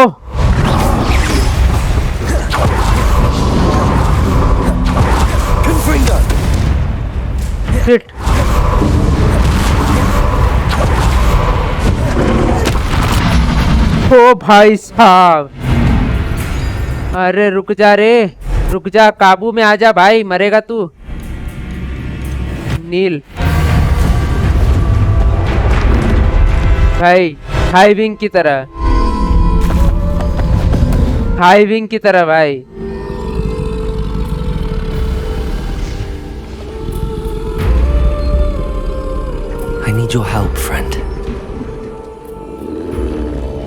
S1: शिट। ओ भाई साहब, अरे रुक जा रे, रुक जा, काबू में आ जा भाई, मरेगा तू। नील भाई, हाई विंग की तरह, हाई विंग की तरह भाई।
S4: I need your help, friend.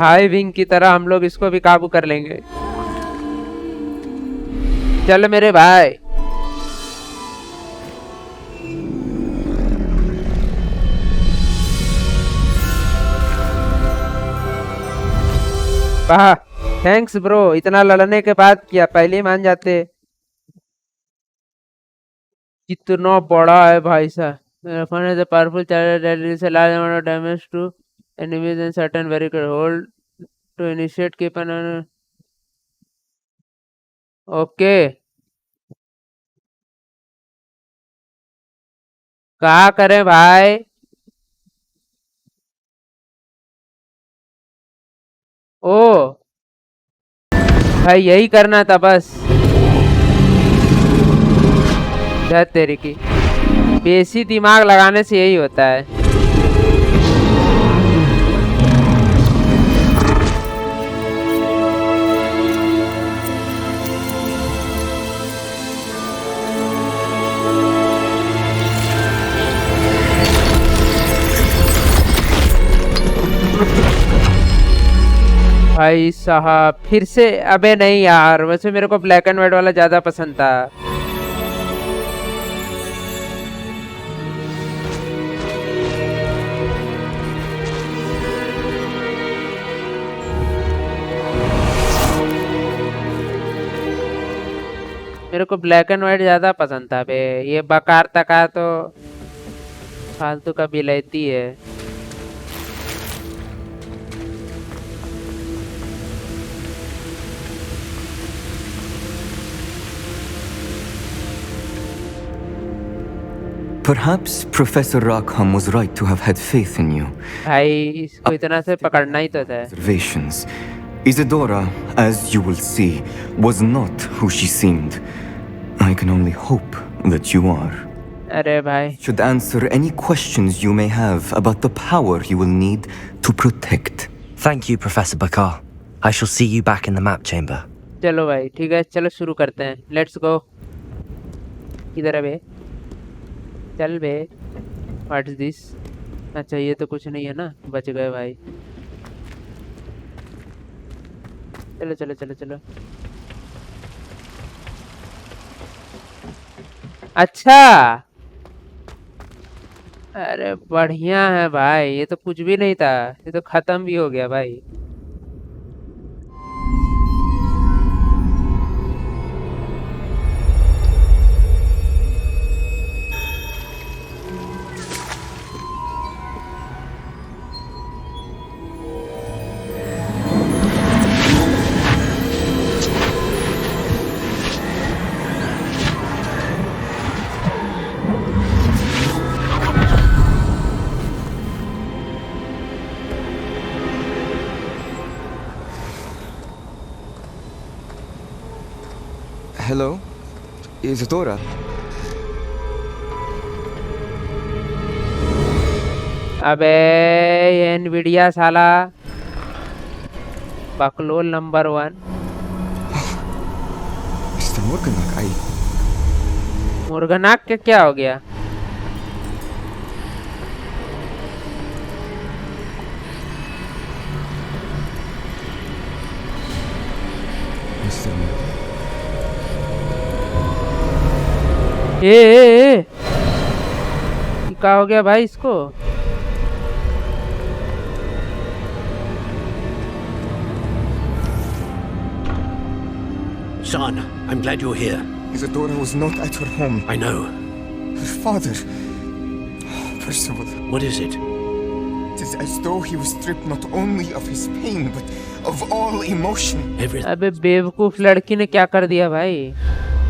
S1: High wing की तरह हम लोग इसको भी काबू कर लेंगे। चल मेरे भाई। वाह, थैंक्स ब्रो, इतना लड़ने के बाद किया, पहले ही मान जाते। कितना बड़ा है भाई साहब। Weapon is a powerful charger that deals a large amount of damage to enemies and certain vehicles. Hold to initiate, keep an okay. कहा करें भाई? ओ भाई, यही करना था बस। धत तेरी की, बेसी दिमाग लगाने से यही होता है। भाई साहब फिर से, अबे नहीं यार, वैसे मेरे को ब्लैक एंड व्हाइट वाला ज्यादा पसंद था। मेरे को ब्लैक एंड व्हाइट ज्यादा पसंद था बे, ये बकार तकार तो फालतू का बिलायती है।
S10: Perhaps Professor Rackham was right to have had faith in you.
S1: भाई इसको इतना से पकड़ना ही तो था।
S10: Observations. Isadora, as you will see, was not who she seemed. I can only hope that you are.
S1: अरे भाई
S10: Should answer any questions you may have about the power you will need to protect.
S4: Thank you, Professor Bakar. I shall see you back in the map chamber.
S1: चलो भाई ठीक है, चलो शुरू करते हैं। Let's go. किधर है बे? चल बे। What is this? अच्छा ये तो कुछ नहीं है ना, बच गए भाई। चलो चलो चलो चलो। अच्छा अरे बढ़िया है भाई, ये तो कुछ भी नहीं था, ये तो खत्म भी हो गया भाई।
S10: Hello? Isadora?
S1: अबे ये एनवीडिया साला बकलोल नंबर 1।
S10: Mr. Morganak,
S1: मुर्गनाक के क्या हो गया?
S10: Mr. Morganak.
S1: ए क्या हो गया भाई इसको?
S9: Son, I'm glad you're here.
S10: Isadora was not at her home.
S9: I know.
S10: Her father. Percival.
S9: What is it?
S10: It is as though he was stripped not only of his pain, but of all emotion.
S1: अबे बेवकूफ लड़की ने क्या कर दिया भाई?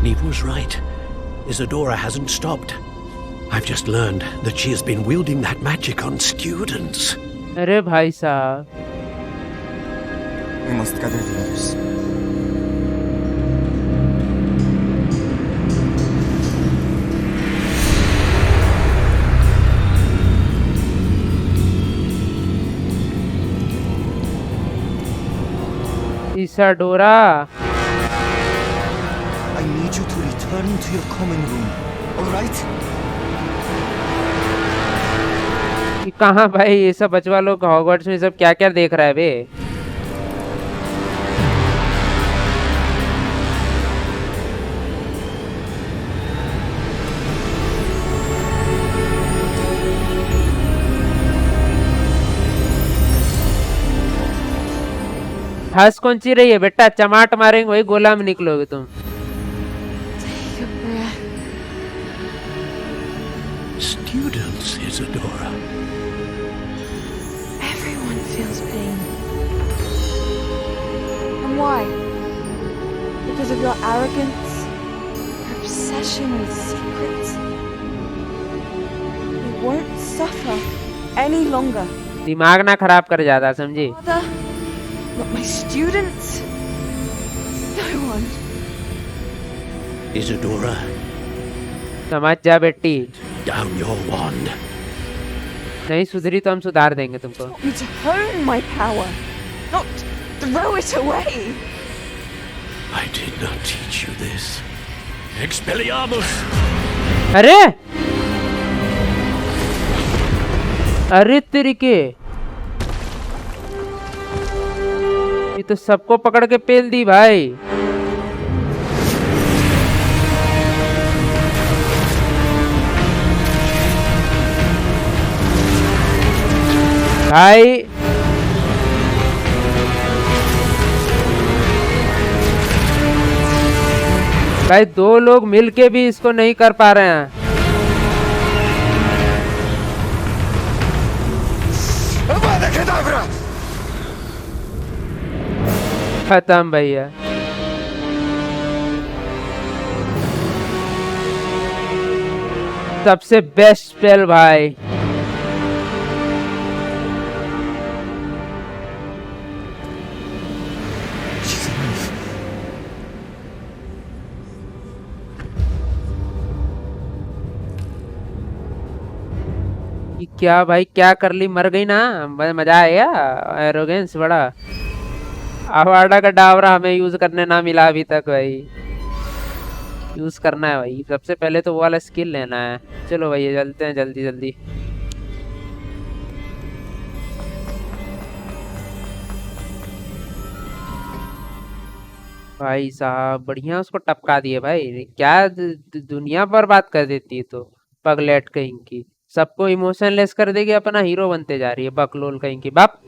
S9: Neve was right. Isadora hasn't stopped. I've just learned that she has been wielding that magic on students.
S1: अरे भाई साहब।
S10: We must gather the others.
S1: इसाडोरा,
S10: I need you to return to your common room. All right?
S1: ये कहाँ भाई? ये सब बचवा लोग हॉगवर्ट्स में सब क्या क्या देख रहा है बे? हंस कौन सी रही है बेटा? चमाट मारेंगे वही गोला में निकलोगे तुम।
S9: Students, Isadora.
S5: Everyone feels pain. And why? Because of your arrogance? Your obsession with secrets? You won't suffer any longer.
S1: दिमाग ना खराब कर ज्यादा, समझी?
S5: Father, not my students. No one.
S9: Isadora,
S1: समझ जा बेटी,
S9: Down your wand.
S1: नहीं सुधरी तो हम सुधार देंगे तुमको।
S2: Me to hone my power, not throw it away.
S9: I did not teach you this. Expelliarmus!
S1: अरे अरे तेरी के, ये तो सबको पकड़ के पेल दी भाई। भाई भाई दो लोग मिलके भी इसको नहीं कर पा रहे हैं। खत्म भैया। सबसे बेस्ट स्पेल भाई। क्या भाई क्या कर ली, मर गई ना, मजा आया। एरोगेंस बड़ा। आवाडा का डावरा हमें यूज करने ना मिला अभी तक भाई, यूज करना है भाई। सबसे पहले तो वो वाला स्किल लेना है। चलो भाई चलते हैं जल्दी जल्दी। भाई साहब बढ़िया उसको टपका दिए भाई। क्या दुनिया पर बात कर देती है तो पगलेट कहीं की, सबको इमोशनलेस कर देगी, अपना हीरो बनते जा रही है बकलोल कहीं की बाप।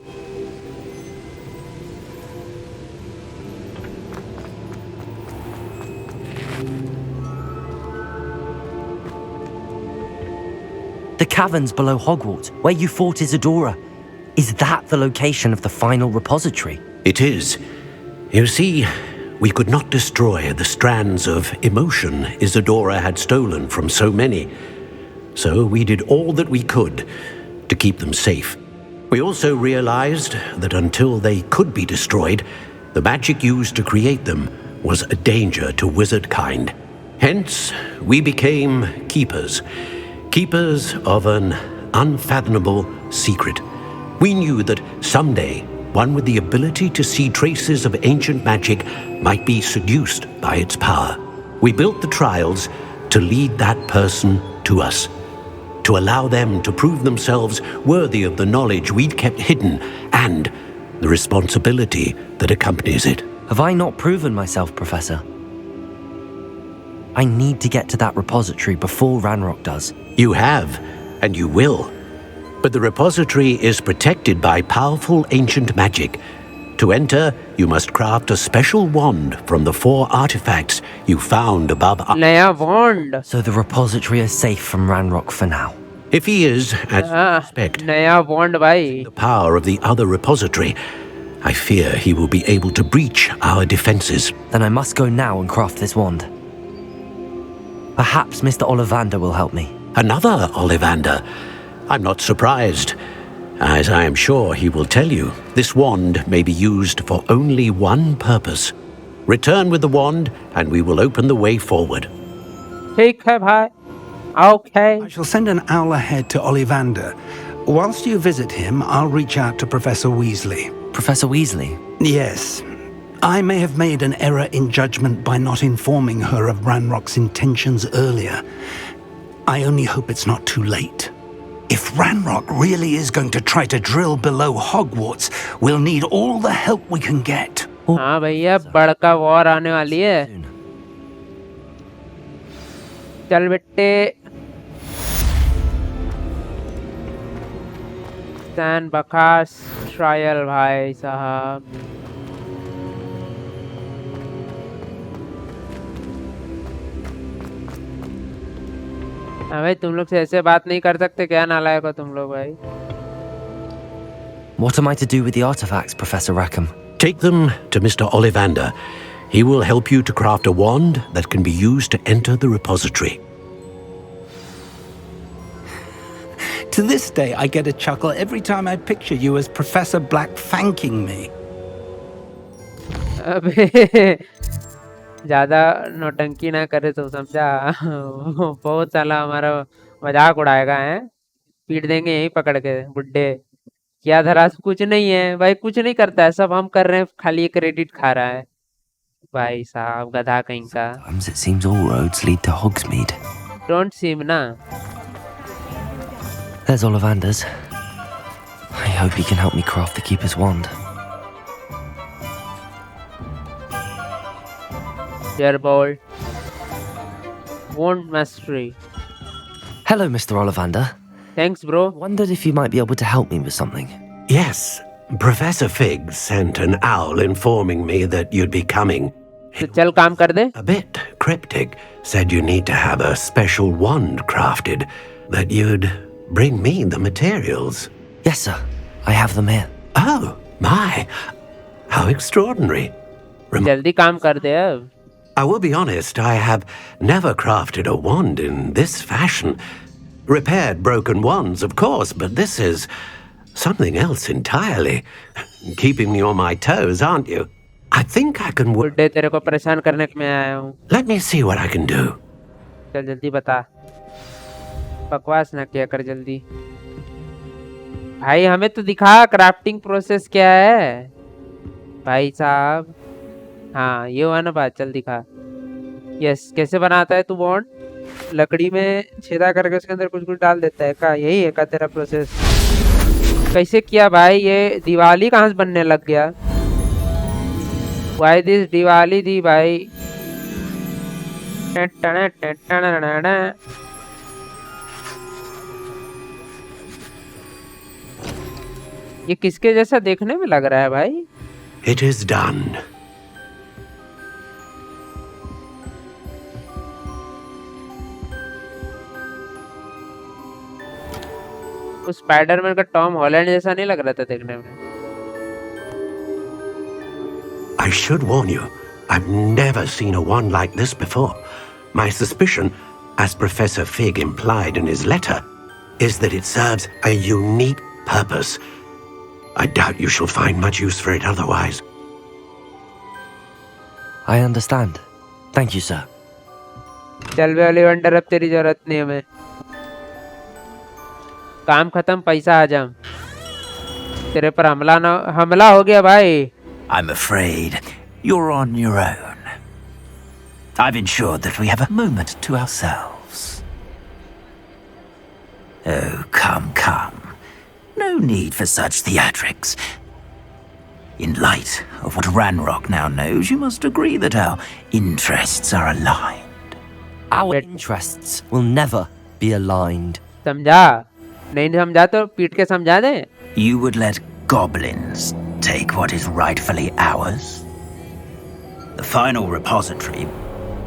S4: The caverns below Hogwarts, where you fought Isadora. Is that the location of the final repository?
S9: It is. You see, we could not destroy the strands of emotion Isadora had stolen from so many. So we did all that we could to keep them safe. We also realized that until they could be destroyed, the magic used to create them was a danger to wizard kind. Hence, we became keepers. Keepers of an unfathomable secret. We knew that someday, one with the ability to see traces of ancient magic might be seduced by its power. We built the trials to lead that person to us, to allow them to prove themselves worthy of the knowledge we'd kept hidden and the responsibility that accompanies it.
S4: Have I not proven myself, Professor? I need to get to that repository before Ranrock does.
S9: You have, and you will. But the repository is protected by powerful ancient magic. To enter, you must craft a special wand from the 4 artifacts you found above.
S1: नया wand.
S4: So the repository is safe from Ranrock for now.
S9: If he is, as you suspect,
S1: नया wand भाई.
S9: the power of the other repository, I fear he will be able to breach our defenses.
S4: Then I must go now and craft this wand. Perhaps Mr. Ollivander will help me.
S9: Another Ollivander? I'm not surprised. As I am sure he will tell you, this wand may be used for only one purpose. Return with the wand, and we will open the way forward.
S1: ठीक है भाई. Okay.
S8: I shall send an owl ahead to Ollivander. Whilst you visit him, I'll reach out to Professor Weasley.
S4: Professor Weasley?
S8: Yes. I may have made an error in judgment by not informing her of Ranrock's intentions earlier. I only hope it's not too late. If Ranrock really is going to try to drill below Hogwarts, we'll need all the help we can get.
S1: हाँ भैया बड़का war आने वाली है. चल बेटे. San बकास trial भाई साहब. भाई तुम लोग से ऐसे बात नहीं कर सकते क्या, नालायक हो तुम लोग भाई.
S4: What am I to do with the artifacts, Professor Rackham?
S9: Take them to Mr. Ollivander. He will help you to craft a wand that can be used to enter the repository.
S8: To this day, I get a chuckle every time I picture you as Professor Black thanking me.
S1: अबे ज्यादा नौटंकी ना करे तो समझा। बहुत साला हमारा मजाक उड़ाएगा है। पीट देंगे यहीं पकड़ के बुड्ढे। क्या धरा कुछ नहीं है भाई, कुछ नहीं करता है, सब हम कर रहे हैं, खाली क्रेडिट खा रहा है भाई साहब, गधा कहीं का।
S4: Sometimes it seems all roads lead to Hogsmeade.
S1: Don't seem ना।
S4: There's Ollivander's. I hope he can help me craft the Keeper's wand.
S1: Dearbold. Wand mastery.
S4: Hello, Mr. Ollivander.
S1: Thanks, bro.
S4: Wondered if you might be able to help me with something.
S9: Yes, Professor Fig sent an owl informing me that you'd be coming.
S1: तो चल काम कर दे।
S9: A bit cryptic, said you need to have a special wand crafted, that you'd bring me the materials.
S4: Yes, sir. I have them here.
S9: Oh, my. How extraordinary.
S1: जल्दी काम कर दे अब।
S9: I will be honest, I have never crafted a wand in this fashion. Repaired broken wands, of course, but this is something else entirely. Keeping me on my toes, aren't you? I think I can work.
S1: बुड्ढे तेरे को परेशान करने में आया हूँ।
S9: Let me see what I can do.
S1: चल जल्दी बता, बकवास ना किया कर जल्दी। भाई हमें तो दिखा क्राफ्टिंग प्रोसेस क्या है भाई साहब। हाँ ये हुआ ना बात, चल दिखा। यस, कैसे बनाता है तू बॉन्ड? लकड़ी में छेदा करके उसके अंदर कुछ कुछ डाल देता है का, यही है का तेरा प्रोसेस? कैसे किया भाई? ये दिवाली कहाँ से बनने लग गया? Why this दिवाली दी भाई? ये किसके जैसा देखने में लग रहा है भाई?
S9: It is done.
S1: उस स्पाइडरमैन का टॉम हॉलैंड जैसा नहीं लग रहा था देखने में?
S9: I should warn you, I've never seen a wand like this before. My suspicion, as Professor Fig implied in his letter, is that it serves a unique purpose. I doubt you shall find much use for it otherwise.
S4: I understand. Thank you, sir.
S1: चल बे ओलिवेंडर, अब तेरी जरूरत नहीं हमें। काम खत्म, पैसा हजम। तेरे पर हमला हो गया भाई।
S11: I'm afraid you're on your own. I've ensured that we have a moment to ourselves. Oh, come, come. No need for such theatrics. In light of what Ranrock now knows, you must agree that our interests are aligned.
S4: Our interests will never be aligned.
S1: समझा? नहीं समझा तो पीट के समझा दे।
S11: You would let goblins take what is rightfully ours? The final repository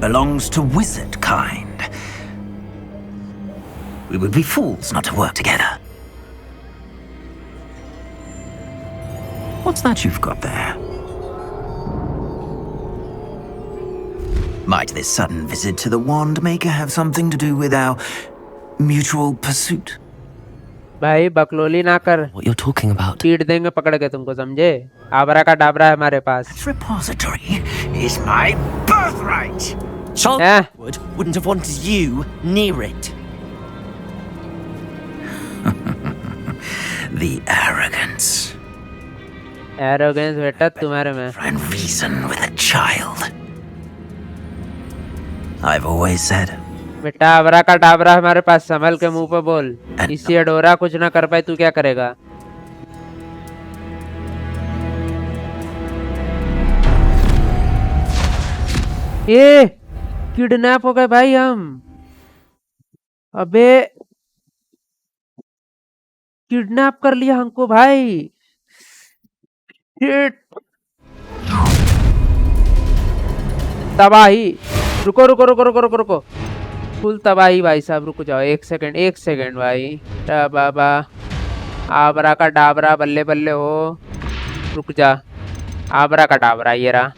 S11: belongs to wizard kind. We would be fools not to work together. What's that you've got there? Might this sudden visit to the Wand Maker have something to do with our mutual pursuit?
S1: भाई बकलोली ना कर।
S4: What you're talking about?
S1: पीट देंगे पकड़ के तुमको, समझे? आबरा का डाबरा है हमारे पास।
S11: This repository is my birthright.
S4: Charles wouldn't have wanted you near it.
S11: The arrogance.
S1: Arrogance बेटा तुम्हारे में।
S11: And reason with a child. I've always said.
S1: बेटा आबरा का डाबरा हमारे पास, संभल के मुंह पे बोल। इसी अडोरा कुछ ना कर पाए तू क्या करेगा? ये किडनैप हो गए भाई हम। अबे किडनैप कर लिया हमको भाई। तबाही। रुको रुको रुको रुको रुको रुको, फुल तबाही भाई साहब। रुक जाओ एक सेकंड भाई। बाबा आबरा का डाबरा बल्ले बल्ले हो। रुक जा, आबरा का डाबरा ये रहा।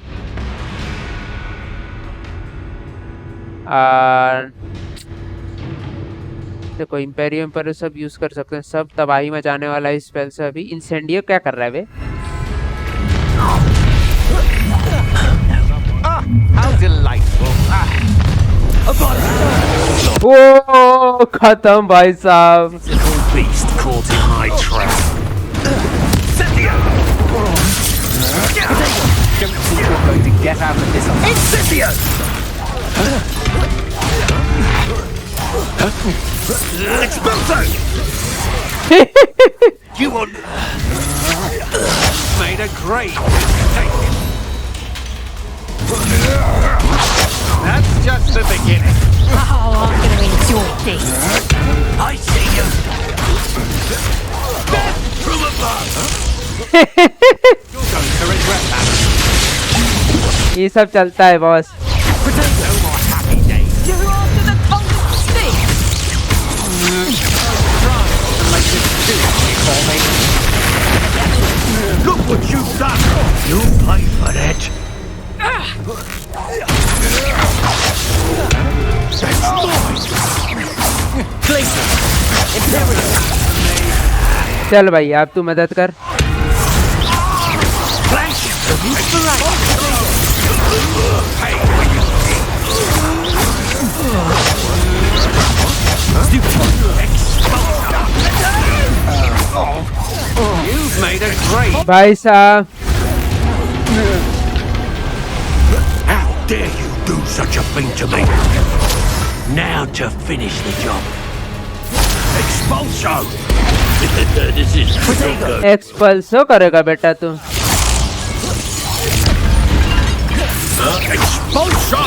S1: देखो इंपेरियम पर सब यूज कर सकते हैं, सब तबाही मचाने वाला इस स्पेल से। अभी इंसेंडियो क्या कर रहा है बे?
S12: How delightful.
S1: ओ खत्म भाई साहब।
S9: Beast caught in my trap.
S11: Don't think you're going to get out of this alive.
S9: Incendio! Expulso! You want... Made a great mistake. That's just the beginning.
S12: Oh, I'm going to enjoy this.
S9: I see you. Death from above. You're going to regret that.
S1: ये सब चलता है boss.
S9: No more happy days.
S12: You're after the coldest thing.
S9: Make this seriously for me. Look what you've done. You'll pay for that. That's mine. Clayton.
S1: चल भाई अब तू मदद कर।
S9: Flash of inspiration. Hey, when you You've made a great.
S1: भाई साहब
S9: How dare you do such a thing to me? Now to finish the job. Expulso. This is Jingo.
S1: एक्सपल्सो करेगा बेटा तू।
S9: Expulso.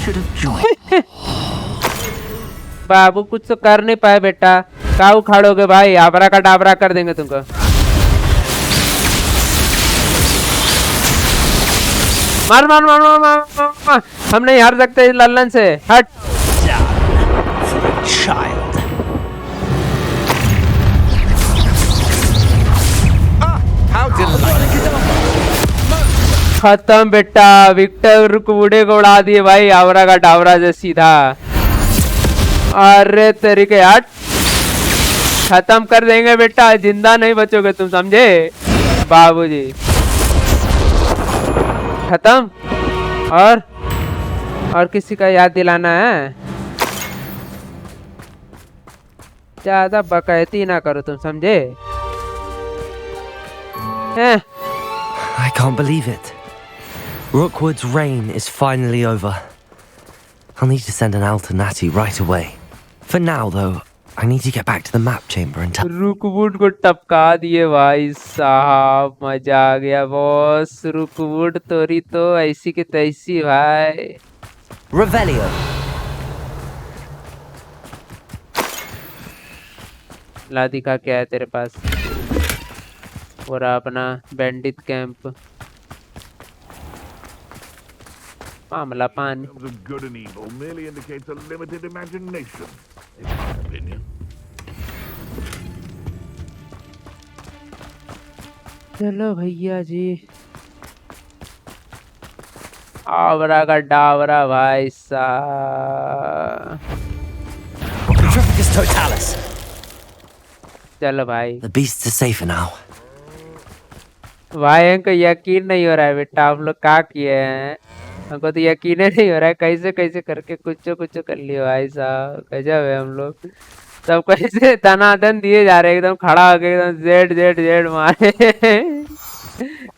S11: Should have joined.
S1: बाबू कुछ तो कर नहीं पाए बेटा, का उखाड़ोगे भाई, आबरा का डाबरा कर देंगे तुमको। मार मार मार मार मार, मार, मार। हम नहीं हार सकते इस लल्लन से, हट।
S11: Child.
S9: How delightful.
S1: खत्म बेटा, विक्टर कूड़े को उड़ा दिए भाई, आवरा का डावरा से सीधा। अरे तरीके हट, खत्म कर देंगे बेटा, जिंदा नहीं बचोगे तुम, समझे बाबूजी। खत्म। और किसी का याद दिलाना है, ज्यादा बकैती ना करो तुम, समझे।
S4: I can't believe it. Rookwood's reign is finally over. I'll need to send an alternati right away. For now, though, I need to get back to the map chamber and tell...
S1: रुकवुड को टपका दिए भाई साहब, मजा आ गया boss. रुकवुड तोरी तो ऐसी की तैसी भाई।
S4: Revelio.
S1: ला दिखा क्या है तेरे पास, और अपना बैंडिट कैंप। मामला पानी।
S13: Of good and evil merely indicates a limited imagination, in my opinion.
S1: चलो भैया जी, आवरा का डावरा भाई साहब।
S4: Petrificus totalis.
S1: चलो भाई।
S4: The beasts are safer now.
S1: भाई हमको यकीन नहीं हो रहा है बेटा, हम लोग क्या किए हैं, हमको तो यकीन नहीं हो रहा है। कैसे कैसे करके कुछ कर लिया भाई साहब, गजब है। हम लोग सब कैसे दनादन दिए जा रहे, एकदम खड़ा होके एकदम जेड जेड जेड मारे।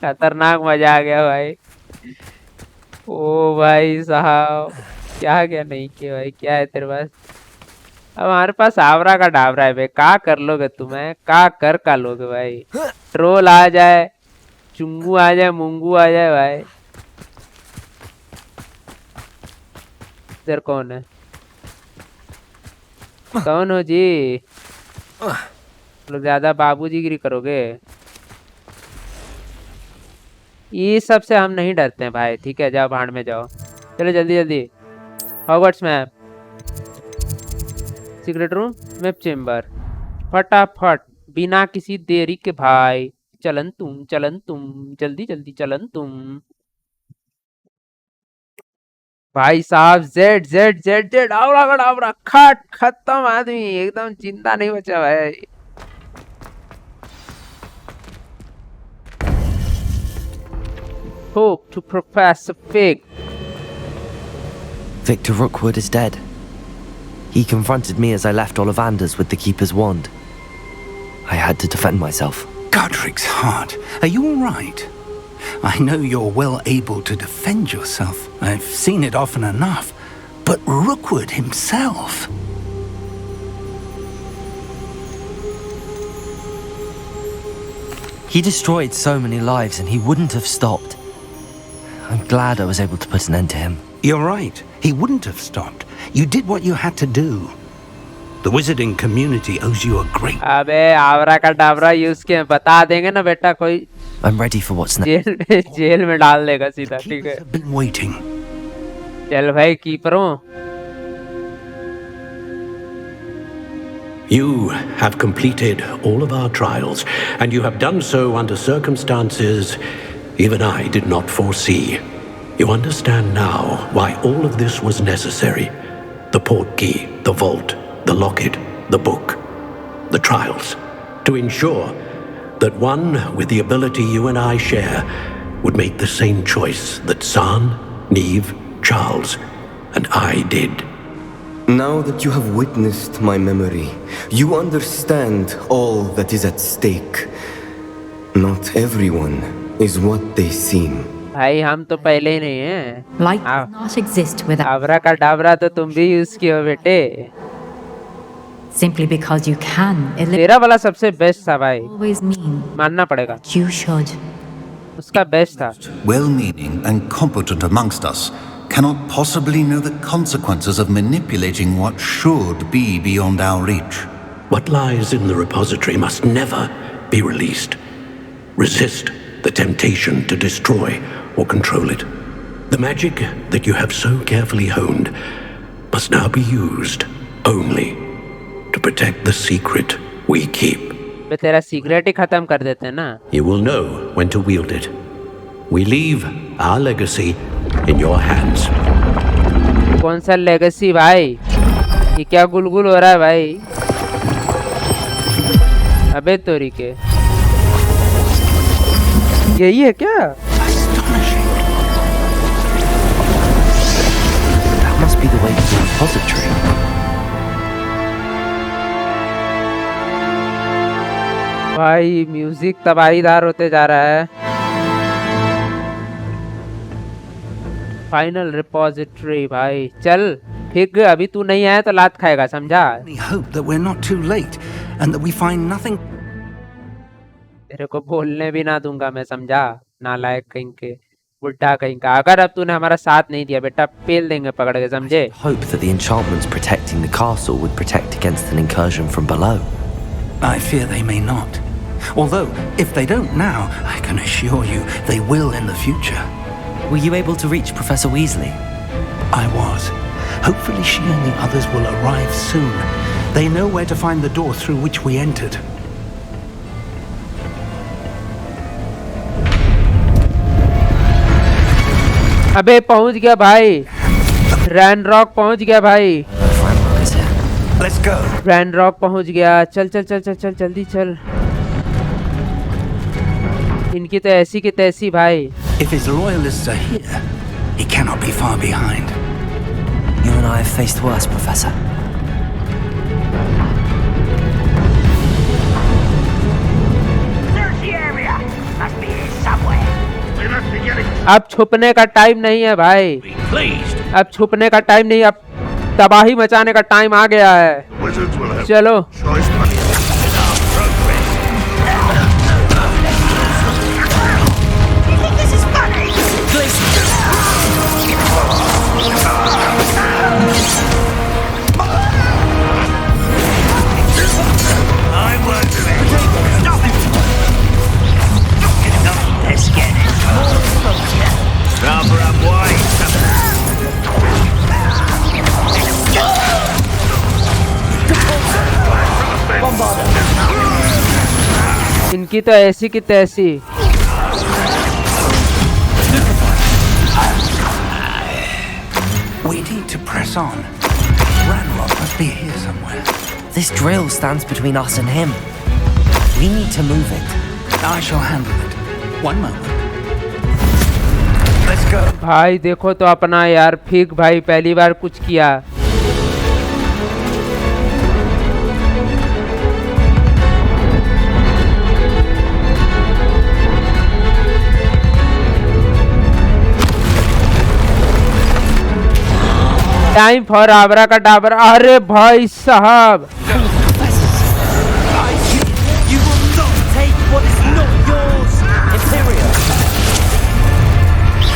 S1: खतरनाक मजा आ गया भाई। ओ भाई साहब, क्या क्या नहीं किया भाई, क्या है तेरे पास। अब हमारे पास आवरा का डाबरा है भाई, क्या कर लोगे तुम्हें, क्या कर का लोगे भाई। ट्रोल आ जाए, चुंगू आ जाए, मुंगू आ जाए भाई। इधर कौन है, कौन हो जी। लोग ज्यादा बाबूजी गिरी करोगे, ये सब से हम नहीं डरते हैं भाई, ठीक है। जाओ भाड़ में जाओ, चलो जल्दी जल्दी। Hogwarts map, secret room, map chamber, फटाफट बिना किसी देरी के भाई। चलन तुम जल्दी जल्दी चलन तुम। भाई साहब जेड जेड जेड जेड, आवरा का डावरा, खत्म आदमी, एकदम जिंदा नहीं बचा भाई। spoke to Professor Fig.
S4: Victor Rookwood is dead. He confronted me as I left Ollivanders with the Keeper's wand. I had to defend myself.
S8: Godric's heart, are you all right? I know you're well able to defend yourself. I've seen it often enough. But Rookwood himself...
S4: He destroyed so many lives and he wouldn't have stopped. I'm glad I was able to put an end to him.
S8: You're right. He wouldn't have stopped. You did what you had to do. The wizarding community owes you a great...
S1: अबे आवरा का Dawra use के बता देंगे ना बेटा कोई
S4: I'm ready for what's next.
S1: Jail में डाल देगा सीधा ठीक है
S8: Been waiting.
S1: चल भाई कीपरों
S9: You have completed all of our trials, and you have done so under circumstances even I did not foresee. You understand now why all of this was necessary. The portkey, the vault, the locket, the book, the trials. To ensure that one with the ability you and I share would make the same choice that San, Neve, Charles, and I did.
S10: Now that you have witnessed my memory, you understand all that is at stake. Not everyone is what they seem.
S1: भाई हम तो पहले ही नहीं हैं
S12: Light does not exist without
S1: आवरा का डावरा तो तुम भी यूज किए बेटे
S12: simply because you can.
S1: तेरा वाला सबसे बेस्ट था भाई
S12: Always mean
S1: मानना पड़ेगा
S12: you should.
S1: उसका बेस्ट था
S14: Well-meaning and competent amongst us cannot possibly know the consequences of manipulating what should be beyond our reach.
S9: What lies in the repository must never be released. Resist the temptation to destroy or control it. The magic that you have so carefully honed must now be used only to protect the secret we keep.
S1: बे तेरा secret ही खत्म कर देते हैं ना
S9: You will know when to wield it. We leave our legacy in your hands.
S1: कौन सा legacy भाई ये क्या गुलगुल हो रहा है भाई अबे तोरी के यही है क्या
S4: That must be the way to the repository.
S1: भाई म्यूजिक तबाहीदार होते जा रहा है फाइनल रिपोजिटरी भाई चल ठीक अभी तू नहीं आया तो लात खाएगा समझा
S8: We hope that we're not too late and that we find nothing.
S1: तेरे को बोलने भी ना दूंगा मैं समझा नालायक कहीं के बुढ़ा कहीं का अगर अब तूने हमारा साथ नहीं दिया बेटा पेल देंगे पकड़ के समझे
S4: Hope that the enchantments protecting the castle would protect against an incursion from below.
S8: I fear they may not. Although, if they don't now, I can assure you they will in the future.
S4: Were you able to reach Professor Weasley?
S8: I was. Hopefully she and the others will arrive soon. They know where to find the door through which we entered.
S1: अबे पहुंच गया भाई Ranrok पहुंच गया भाई
S8: Let's go.
S1: Ranrok पहुंच गया चल चल चल चल चल जल्दी चल इनकी तो ऐसी की तैसी भाई
S8: If his loyalists are here, he cannot be far behind.
S4: You and I have faced worse, Professor.
S15: Search the area. Must be here somewhere.
S13: We must be getting
S1: अब छुपने का टाइम नहीं है भाई
S9: Pleased.
S1: अब छुपने का टाइम नहीं अब तबाही मचाने का टाइम आ गया है
S13: wizards will have
S1: चलो
S13: choice money.
S15: You think this is funny?
S11: I won't do it. Stop it! Let's get it. Rubber up wide.
S1: इनकी तो ऐसी की तैसी
S8: We need to press on. Ranrock must be here somewhere.
S4: This drill stands between us and him. We need to move it.
S8: I shall handle it. One moment.
S1: भाई देखो तो अपना यार फिग भाई पहली बार कुछ किया। टाइम फॉर आबरा का डाबरा। अरे भाई साहब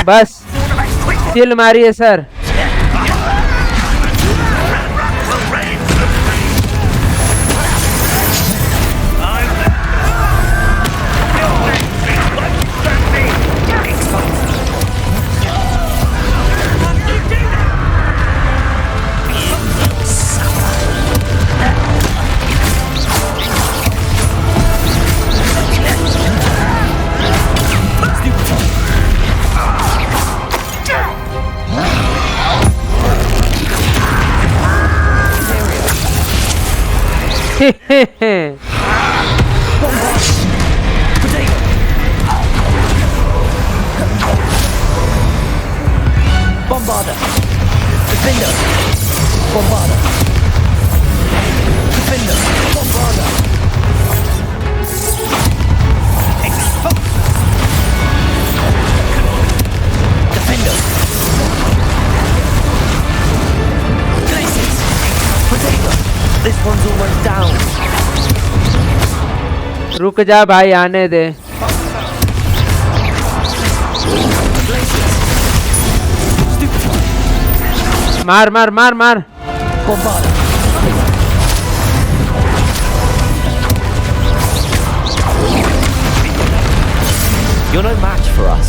S1: बस चिल मारिए sir.
S11: Bombarder. Defender. Bombarder. Defender. Bombarder. Expose. Defender. Glaciers. Potato. This one's almost down.
S1: रुक जा भाई आने दे। मार मार मार मार।
S11: You're no match for us.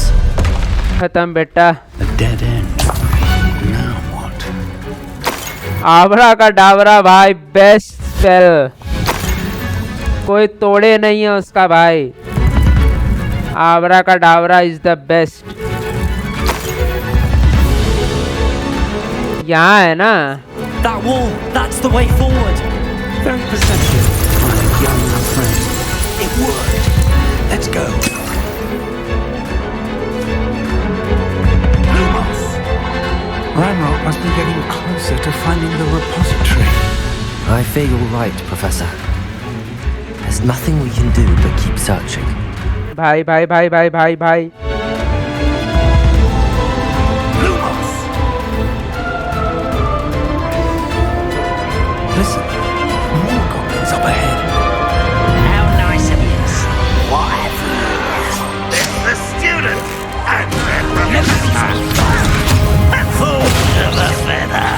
S1: खत्म बेटा।
S8: A dead end. Now what?
S1: आबरा का डाबरा भाई बेस्ट स्पेल, कोई तोड़े नहीं है उसका भाई। आबरा का डाबरा इज द बेस्ट। यहाँ है ना।
S11: That wall, that's the way forward.
S8: Very perceptive, my young friend. It worked. Let's go. Ranrock must be getting closer to finding the repository.
S4: I fear you're right, Professor. There's nothing we can do but keep searching.
S1: भाई भाई भाई भाई भाई भाई
S8: Listen, more goblins up ahead.
S15: How nice of you. Whatever. It's the student. And fool to the feather.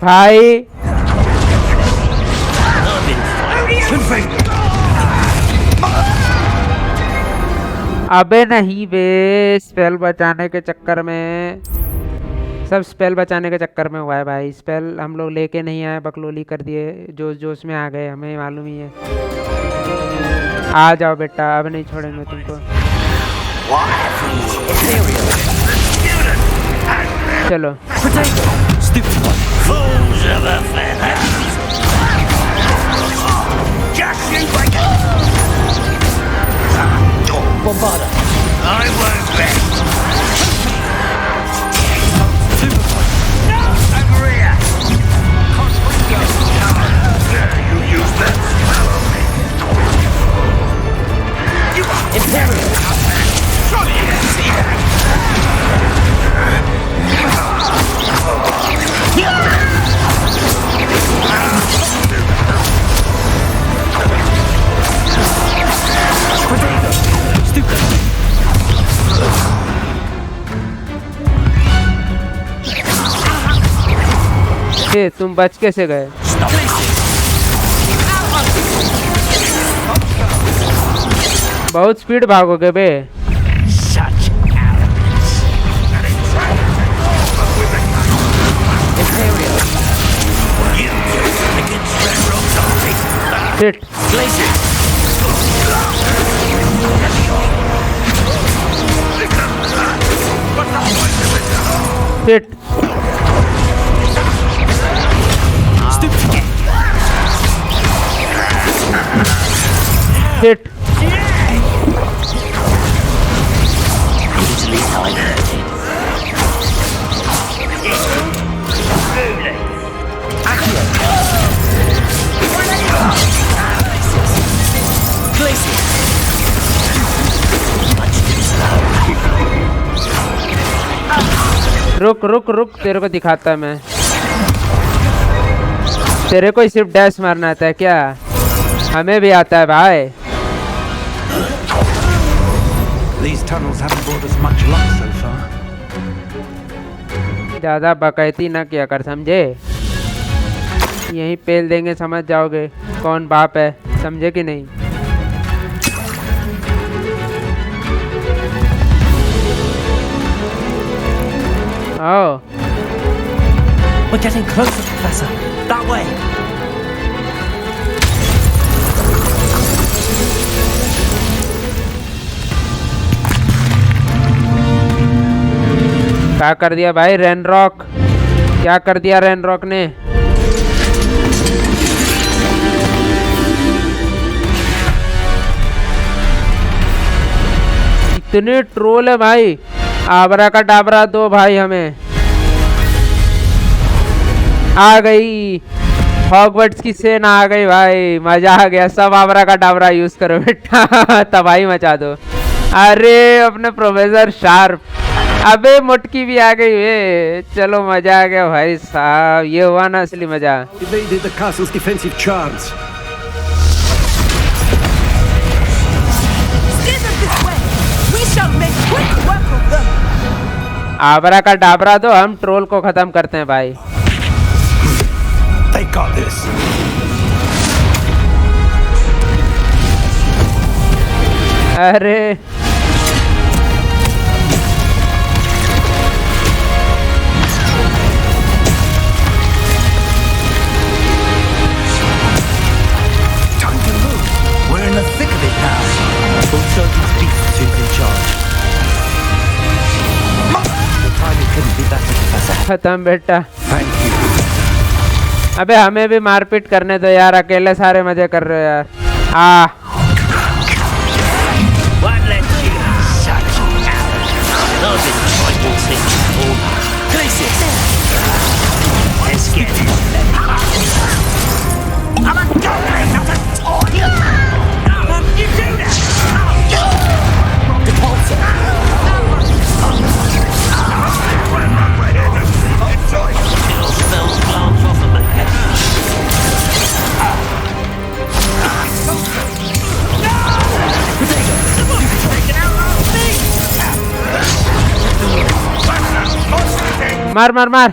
S1: भाई अबे नहीं बे, spell बचाने के चक्कर में, सब स्पेल बचाने के चक्कर में हुआ है भाई। स्पेल हम लोग लेके नहीं आए, बकलोली कर दिए, जोश जोश में आ गए, हमें मालूम ही है। आ जाओ बेटा, अब नहीं छोड़ेंगे तुमको। चलो
S11: Bombarder.
S15: I won't bet. No! Over here! You use that spell on me. You are Imperial. Surely you didn't see that.
S1: तुम बच कैसे गए? बहुत speed भागोगे bay.
S11: Such arrogance. Imperial. You against Ranrock's army.
S1: Shit.
S11: Glacier.
S1: Shit. Shit.
S11: Easily diverted. Glacier. Much too slow.
S1: रुक रुक रुक, तेरे को दिखाता है मैं। तेरे को सिर्फ डैश मारना आता है क्या? हमें भी आता है भाई।
S8: These tunnels haven't brought us much luck so far.
S1: ज्यादा बकैती ना किया कर, समझे? यहीं पेल देंगे, समझ जाओगे कौन बाप है, समझे कि नहीं? Oh.
S11: We're getting closer, Professor. That way.
S1: क्या कर दिया भाई रैनरॉक? क्या कर दिया रैनरॉक ने? इतने ट्रोल है भाई। आबरा का डाबरा दो भाई हमें। आ गई हॉगवर्ट्स की सेना, आ गई भाई, मजा आ गया। सब आबरा का डाबरा यूज करो बेटा। तबाही मचा दो। अरे अपने प्रोफेसर शार्प, अबे मुटकी भी आ गई वे। चलो मजा आ गया भाई साहब, ये हुआ ना असली मजा।
S16: Evaded the castle's defensive charms.
S2: Steer them this way. We shall make quick work of them.
S1: आबरा का डाबरा दो, हम ट्रोल को खत्म करते हैं भाई।
S16: They got this.
S1: अरे
S11: Time to move. We're in the thick of it now. Also, these beasts who's in charge. The timing couldn't be better, Professor.
S1: खत्म बेटा।
S11: Thank you.
S1: अबे हमें भी मारपीट करने दो यार, अकेले सारे मजे कर रहे हो यार।
S11: One left you. Such arrogance. Those are the tribal things. Glacier. Let's get it. I'm a goblin, not a toy. You do that. Repulsor. It'll spell glance off of my head.
S1: मार मार मार।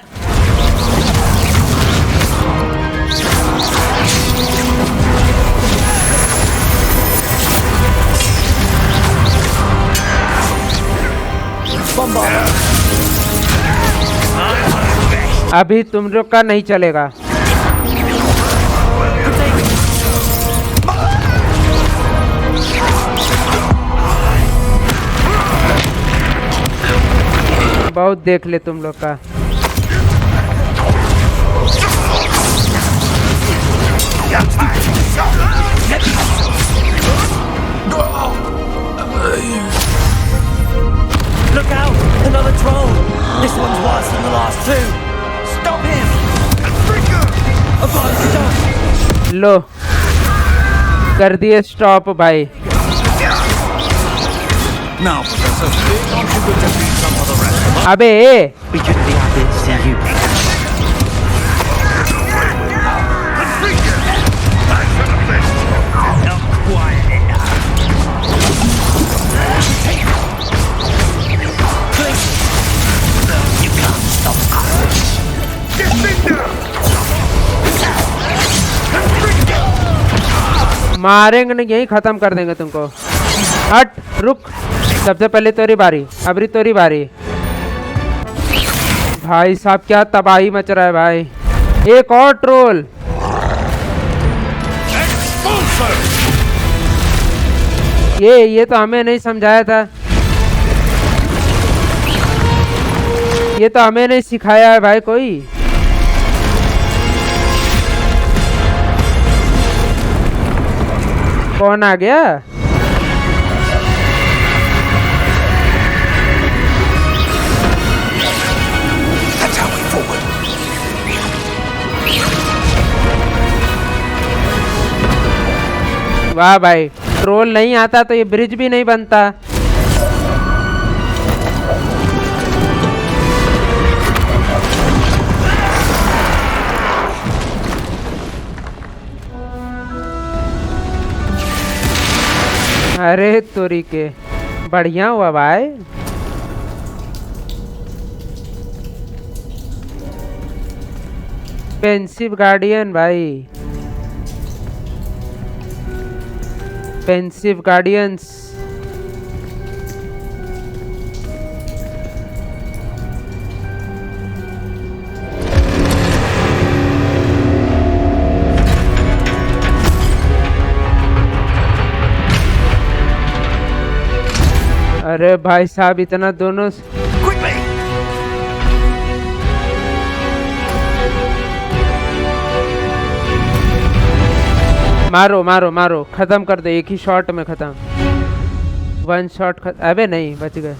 S1: अभी तुम लोग का नहीं चलेगा। बहुत देख ले तुम लोग का।
S11: Look out! Another troll! This one's worse than the last two! Stop him! I've got to stop!
S1: लो कर दिए स्टॉप भाई।
S14: Now, Professor, aren't you going to beat some of the rest of us?
S1: अबे
S11: We shouldn't be happy to see you. Not quiet enough. You can't stop us.
S1: मारेंगे नहीं, यही खत्म कर देंगे तुमको। हट रुक, सबसे पहले तोरी बारी, अबरी तोरी बारी। भाई साहब क्या तबाही मच रहा है भाई। एक और ट्रोल। ये तो हमें नहीं समझाया था, ये तो हमें नहीं सिखाया है भाई कोई। कौन आ गया? वाह भाई, ट्रोल नहीं आता तो ये ब्रिज भी नहीं बनता। अरे तोरी के, बढ़िया हुआ भाई। पेंसिव गार्डियन भाई, पेंसिव गार्डियंस। अरे भाई साहब इतना दोनों मारो मारो मारो, खत्म कर दो एक ही शॉट में, खत्म। वन शॉट खत्म। अबे नहीं, बच गए।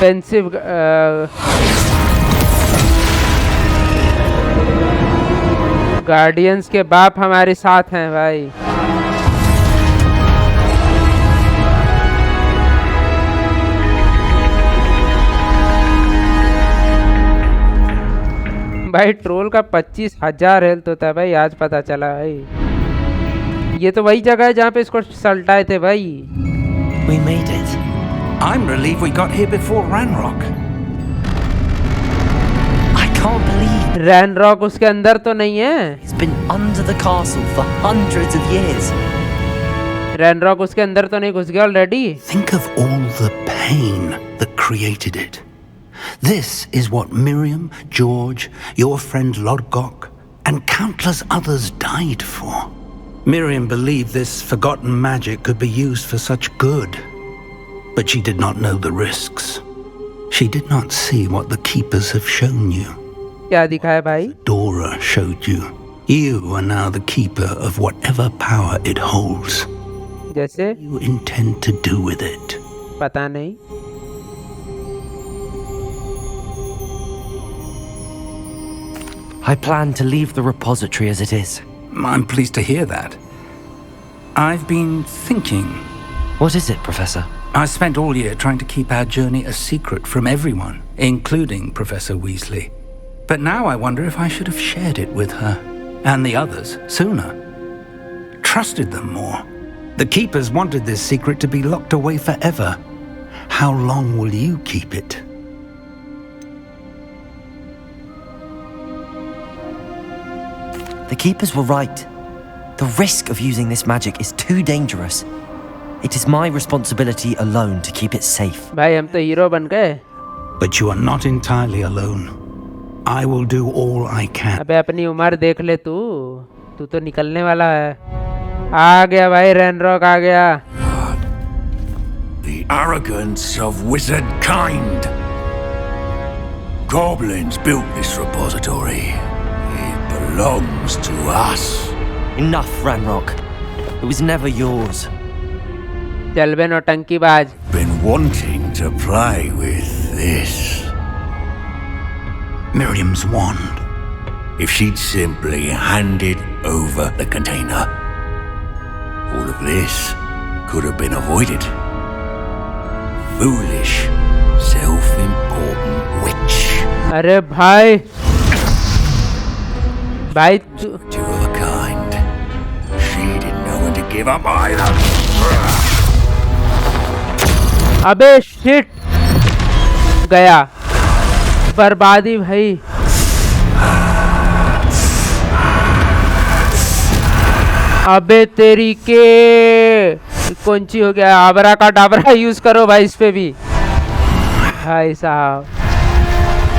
S1: पेंसिव गार्डियंस के बाप हमारे साथ हैं भाई। भाई ट्रोल का 25,000 हेल्थ होता है भाई, आज पता चला भाई। ये तो वही जगह है जहाँ पे इसको सल्टाए थे भाई।
S8: We made it. I'm relieved we got here before Ranrock.
S4: I can't believe
S1: Ranrok उसके अंदर तो नहीं है।
S4: He's been under the castle for hundreds of years.
S1: Ranrok उसके अंदर तो नहीं घुस गया already?
S8: Think of all the pain that created it. This is what Miriam, George, your friend Lodgok, and countless others died for. Miriam believed this forgotten magic could be used for such good, but she did not know the risks. She did not see what the keepers have shown you.
S1: क्या दिखाया भाई?
S8: Dora showed you. You are now the keeper of whatever power it holds.
S1: जैसे?
S8: You intend to do with it.
S1: पता नहीं।
S4: I plan to leave the repository as it is.
S8: I'm pleased to hear that. I've been thinking.
S4: What is it, Professor?
S8: I spent all year trying to keep our journey a secret from everyone, including Professor Weasley. But now I wonder if I should have shared it with her and the others sooner. Trusted them more. The Keepers wanted this secret to be locked away forever. How long will you keep it?
S4: The Keepers were right. The risk of using this magic is too dangerous. It is my responsibility alone to keep it safe.
S1: भाई हम तो hero बन गए।
S8: But you are not entirely alone. I will do all I can.
S1: अबे अपनी उम्र देख ले तू, तू तो निकलने वाला है। आ गया भाई, रैनरॉक आ गया।
S13: The arrogance of wizard kind. Goblins built this repository. It belongs to us.
S4: Enough, Ranrock. It was never yours.
S1: चल बे नौटंकीबाज।
S13: Been wanting to play with this.
S8: Miriam's wand.
S13: If she'd simply handed over the container, all of this could have been avoided. Foolish, self-important witch.
S1: अरे भाई, भाई तू
S13: Two of a kind. She didn't know when to give up either.
S1: अबे shit, गया, बर्बादी भाई। अबे तेरी के कौन सी हो गया, आबरा का डाबरा यूज करो भाई इस पे भी भाई साहब,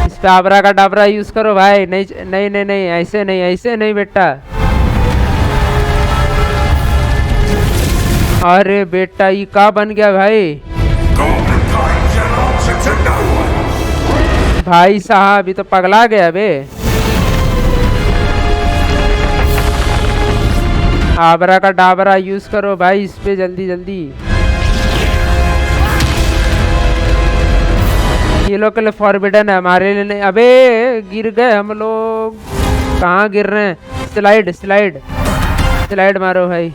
S1: इस पे आबरा का डाबरा यूज करो भाई। नहीं नहीं नहीं नहीं, ऐसे नहीं, ऐसे नहीं बेटा। अरे बेटा ये का बन गया भाई, भाई साहब ये तो पगला गया बे। आबरा का डाबरा यूज करो भाई इस पे जल्दी जल्दी। ये लोग के लिए फॉरबिडन है, हमारे लिए नहीं। अबे गिर गए हम लोग, कहाँ गिर रहे हैं? स्लाइड स्लाइड स्लाइड मारो भाई।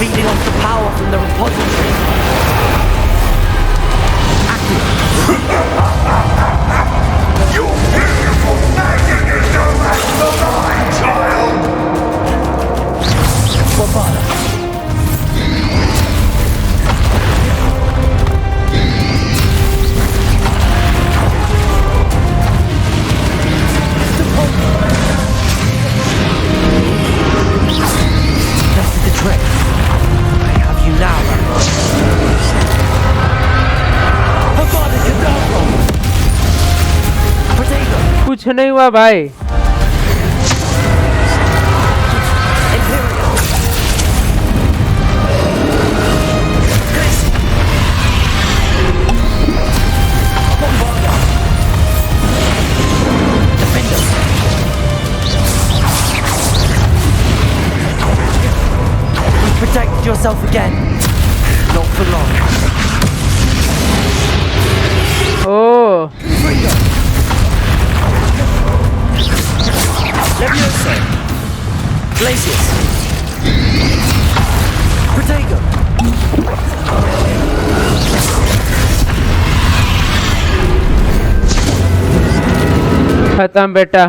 S4: Feeding off the power from the repository.
S15: Your beautiful magic is no match for mine, child!
S4: Bombarda. That's the trick. I have you now,
S1: कुछ नहीं हुआ भाई।
S4: Protect yourself again. Not for long.
S1: Oh.
S4: Levioso. Glacius. Protego.
S1: खत्म बेटा।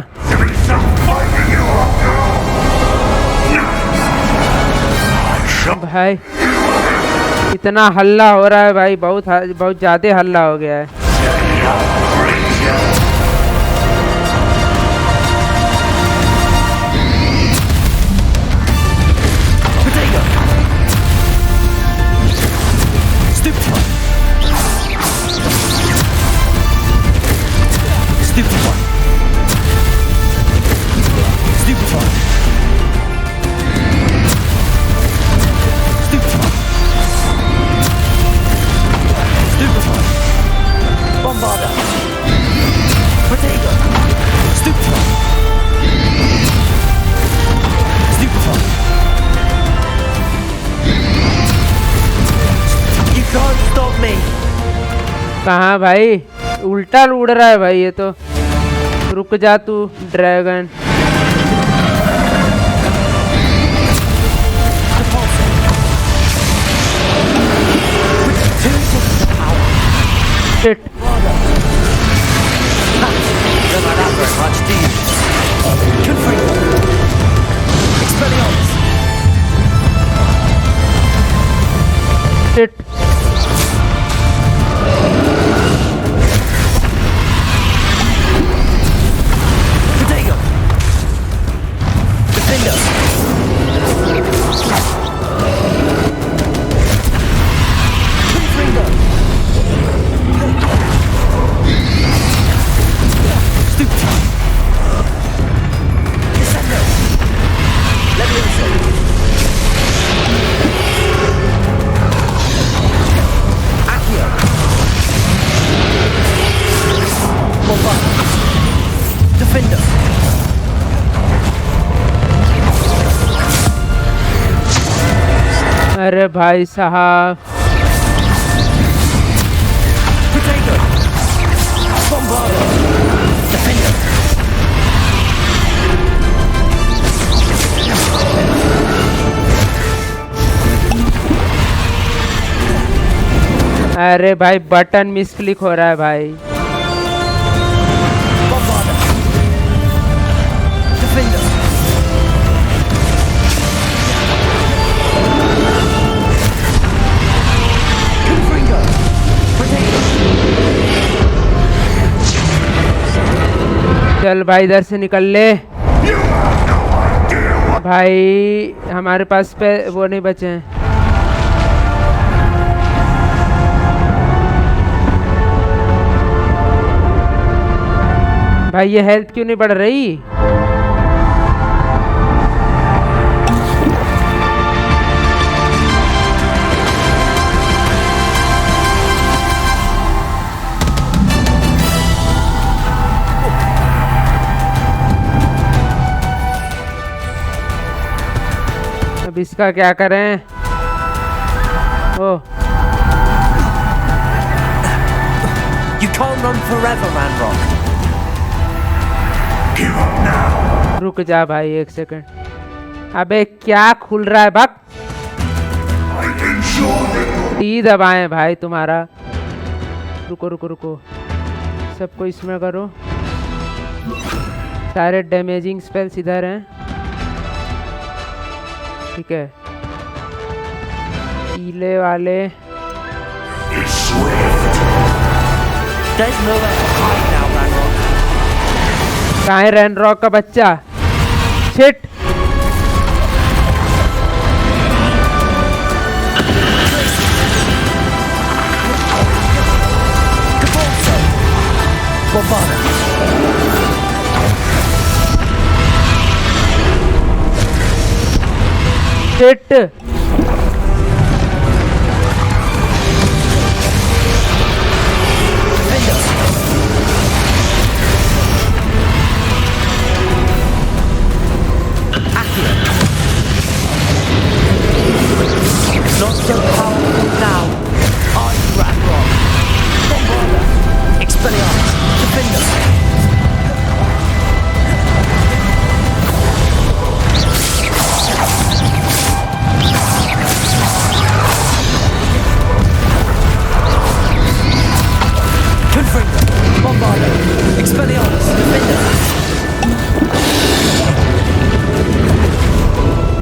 S1: भाई इतना हल्ला हो रहा है भाई, बहुत ज्यादा हल्ला हो गया है। कहाँ भाई, उल्टा उड़ रहा है भाई ये तो। रुक जा तू ड्रैगन। Shit. Shit. अरे भाई साहब, अरे भाई बटन मिसक्लिक हो रहा है भाई। चल भाई इधर से निकल ले भाई, हमारे पास पे वो नहीं बचे हैं। भाई ये हेल्थ क्यों नहीं बढ़ रही? अब इसका क्या करें? ओ
S4: You can't run forever, Ranrock.
S1: रुक जा भाई एक सेकंड। अबे क्या खुल रहा है बक? टी दबाएं भाई तुम्हारा। रुको रुको रुको, सबको इसमें करो। सारे डैमेजिंग स्पेल्स इधर हैं, ठीक है। पीले वाले कहाँ है रैनरॉक का बच्चा? Shit, shit.
S4: Not so powerful now. Are you, Ranrock? Bombarda, Expelliarmus, Defender. Confringo, Bombarda, Expelliarmus, Defender.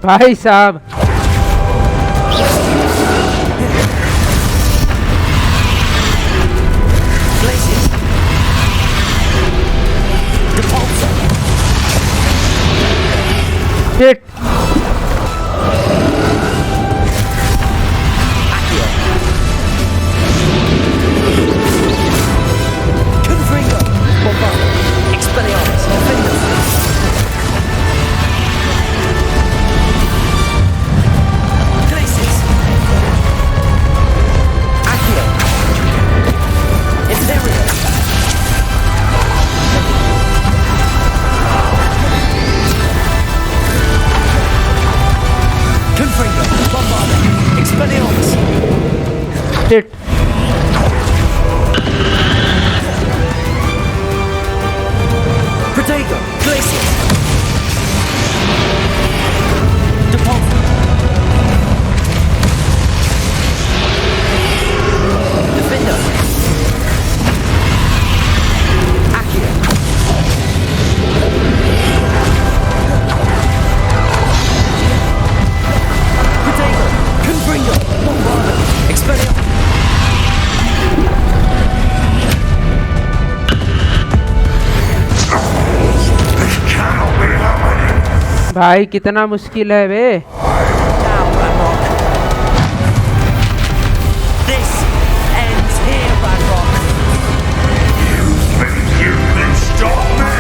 S1: भाई साहब shit.
S4: Confringo, Bombarda, Expelliarmus, Defender. Glacius. Accio. Ethereal. Confringo, Bombarda, Expelliarmus.
S1: Shit.
S4: Protego, Glacius. Depulso. Defender. Accio. Protego, Confringo, Bombarda, Expelliarmus.
S1: भाई कितना मुश्किल है बे।
S4: This ends here, Ranrock.
S15: You think you can stop me?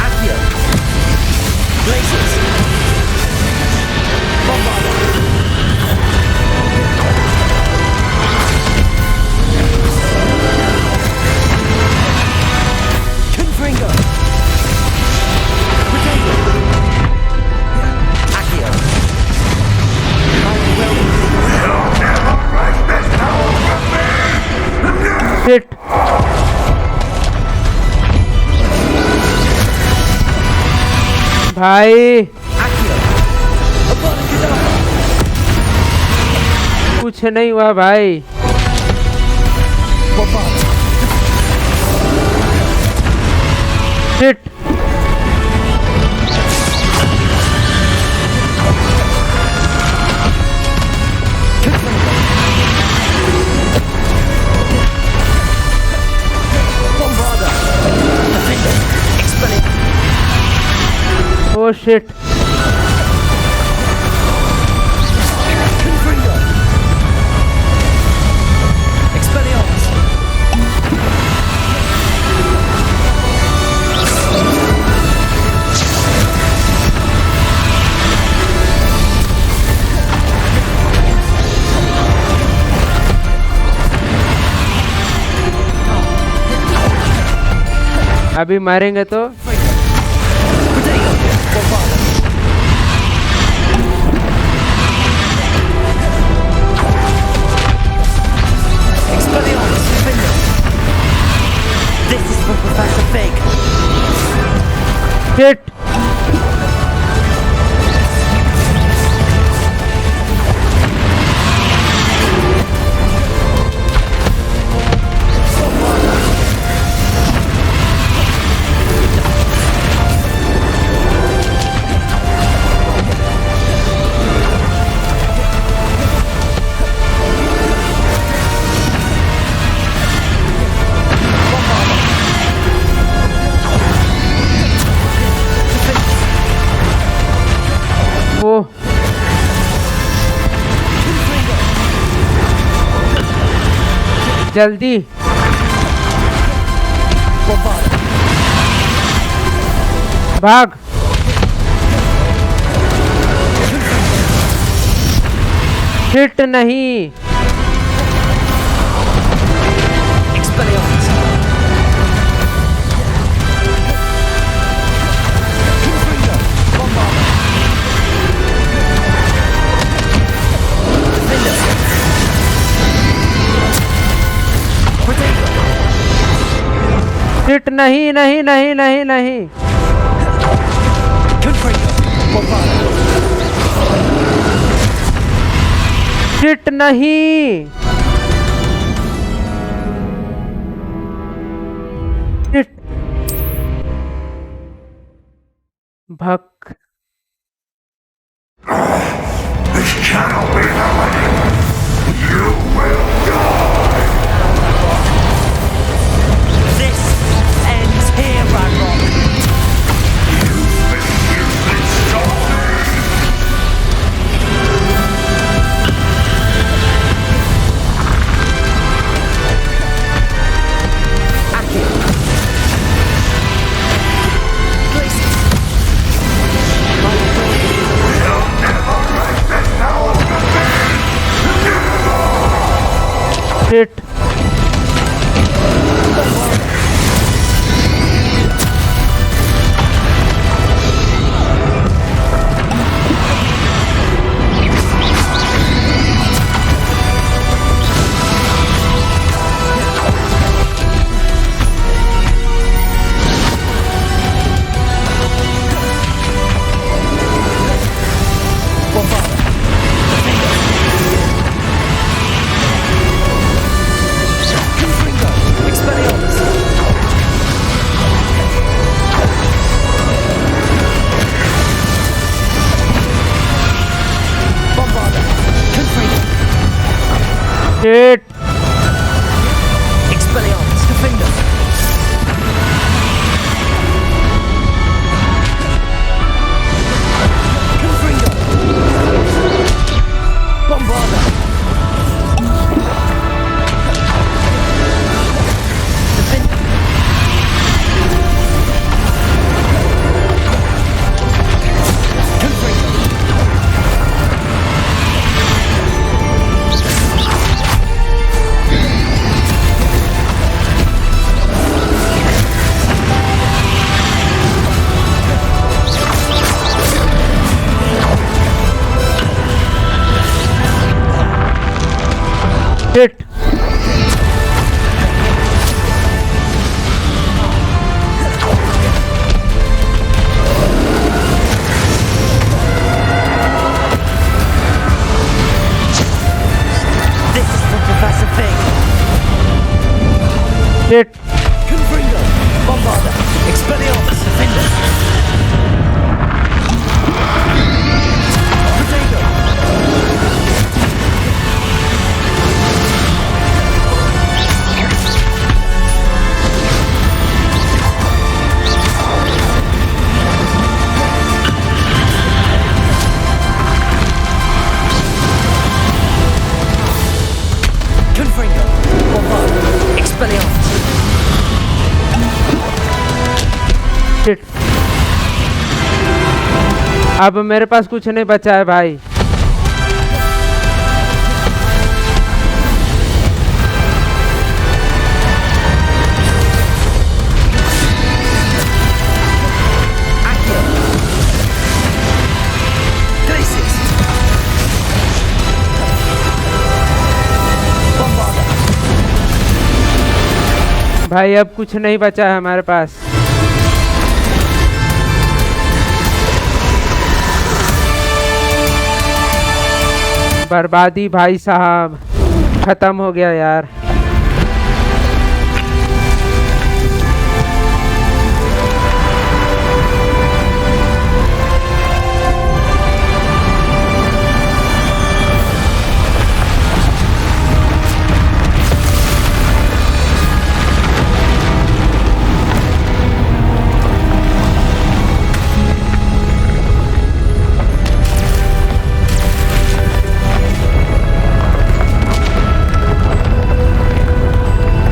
S4: Accio. Glacius. Bombarda. Confringo. Protego. Accio.
S1: Shit. भाई कुछ नहीं हुआ भाई। Shit. Oh shit. अभी मारेंगे तो Shit. जल्दी भाग हिट नहीं हिट नहीं नहीं नहीं नहीं नहीं हिट नहीं हिट भक
S15: This cannot be happening. You will die.
S11: This ends here, Ragnarok.
S15: You think you can stop me?
S1: Shit. Shit.
S11: Expelliarmus, defender. Confringo. Bombarder. Defender. Confringo.
S1: Shit.
S11: This is for Professor Fig.
S1: Shit.
S11: Confringo. Bombarder. Expelliarmus, defender. Potato.
S1: अब मेरे पास कुछ नहीं बचा है भाई। भाई अब कुछ नहीं बचा है हमारे पास। बर्बादी भाई साहब, खत्म हो गया यार।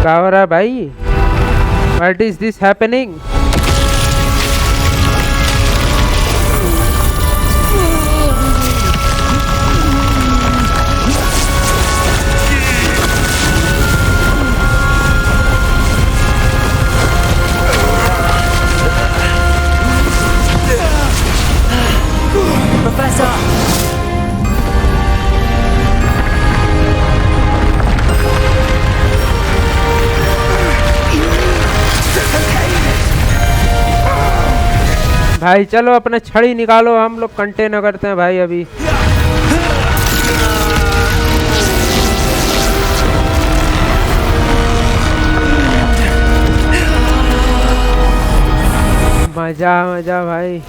S1: क्या हो रहा है भाई? What is this happening?
S2: Professor!
S1: भाई चलो अपने छड़ी निकालो, हम लोग कंटेनर करते हैं भाई अभी। मजा मजा भाई।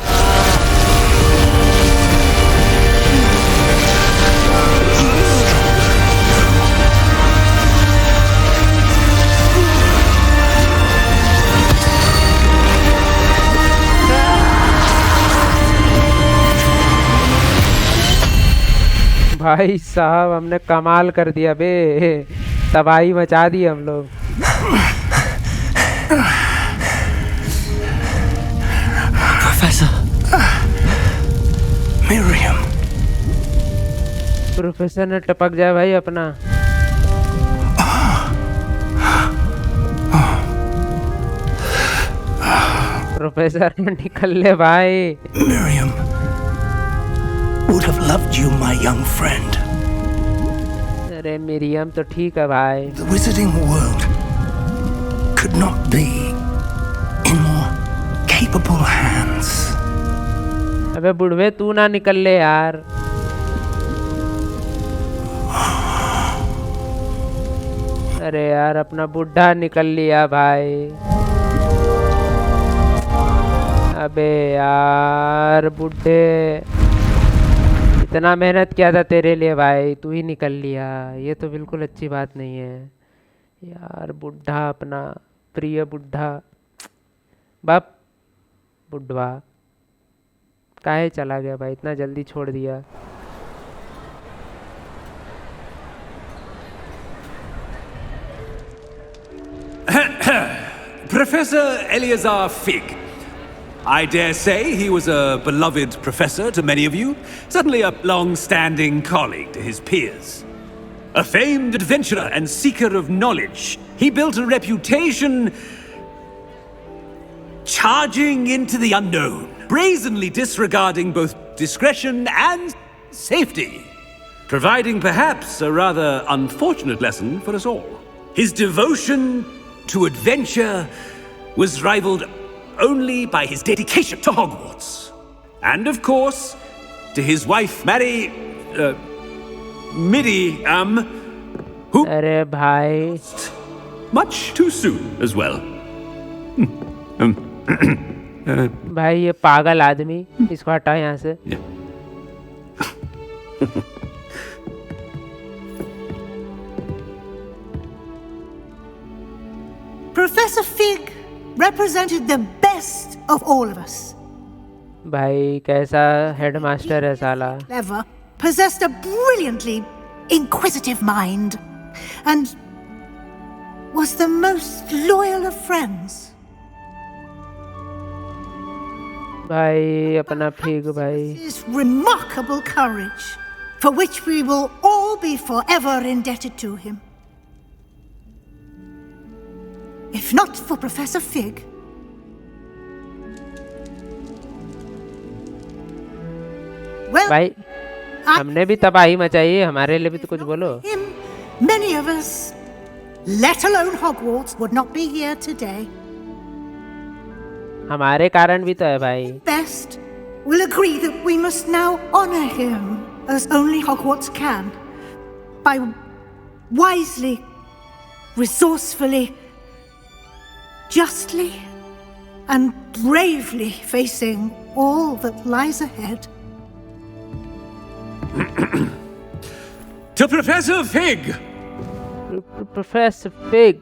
S1: भाई साहब हमने कमाल कर दिया बे, तबाही मचा दी हम लोग।
S8: Professor. Miriam.
S1: प्रोफेसर ने टपक जाए भाई अपना। प्रोफेसर निकल ले भाई।
S8: Miriam would have loved you, my young friend.
S1: अरे मिरियम तो ठीक है भाई।
S8: The wizarding world could not be in more capable hands.
S1: अबे बुढ़वे तू ना निकल ले यार। अरे यार अपना बुढ़ा निकल लिया भाई। अबे यार बुढ़े, इतना मेहनत किया था तेरे लिए भाई, तू ही निकल लिया। ये तो बिल्कुल अच्छी बात नहीं है यार। बुढ़ा अपना प्रिय बुढ़ा, बाप बुढ़वा काहे चला गया भाई, इतना जल्दी छोड़ दिया।
S17: Professor Eleazar Fig. I dare say he was a beloved professor to many of you, certainly a long-standing colleague to his peers. A famed adventurer and seeker of knowledge, he built a reputation charging into the unknown, brazenly disregarding both discretion and safety, providing perhaps a rather unfortunate lesson for us all. His devotion to adventure was rivaled only by his dedication to Hogwarts. And of course, to his wife, Miriam, who much too soon as well.
S1: भाई ये पागल आदमी, इसको हटा यहाँ से।
S18: Professor Fig represented the best of all of us.
S1: भाई कैसा हेडमास्टर है साला।
S18: Clever, possessed a brilliantly inquisitive mind, and was the most loyal of friends.
S1: भाई अपना फिग भाई
S18: His remarkable courage, for which we will all be forever indebted to him. If not for Professor Fig, well,
S1: भाई हमने भी तबाही मचाई है, हमारे लिए भी तो कुछ बोलो।
S18: many of us, let alone Hogwarts, would not be here today.
S1: हमारे कारण भी तो है भाई।
S18: Best will agree that we must now honor him as only Hogwarts can, by wisely, resourcefully, justly, and bravely facing all that lies ahead.
S17: To Professor Fig!
S1: Professor Fig.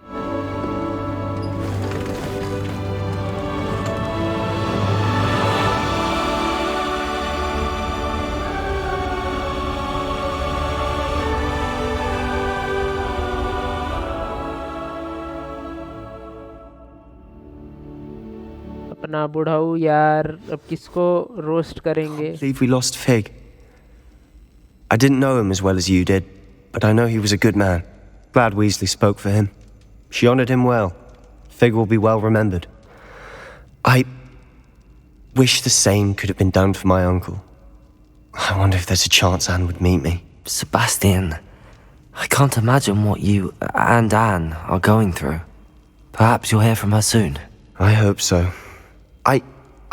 S1: अपना बुढ़ाऊ यार अब किसको रोस्ट करेंगे?
S7: I believe we lost Fig. I didn't know him as well as you did, but I know he was a good man. Glad Weasley spoke for him. She honored him well. Fig will be well remembered. I wish the same could have been done for my uncle. I wonder if there's a chance Anne would meet me.
S4: Sebastian, I can't imagine what you and Anne are going through. Perhaps you'll hear from her soon.
S7: I hope so.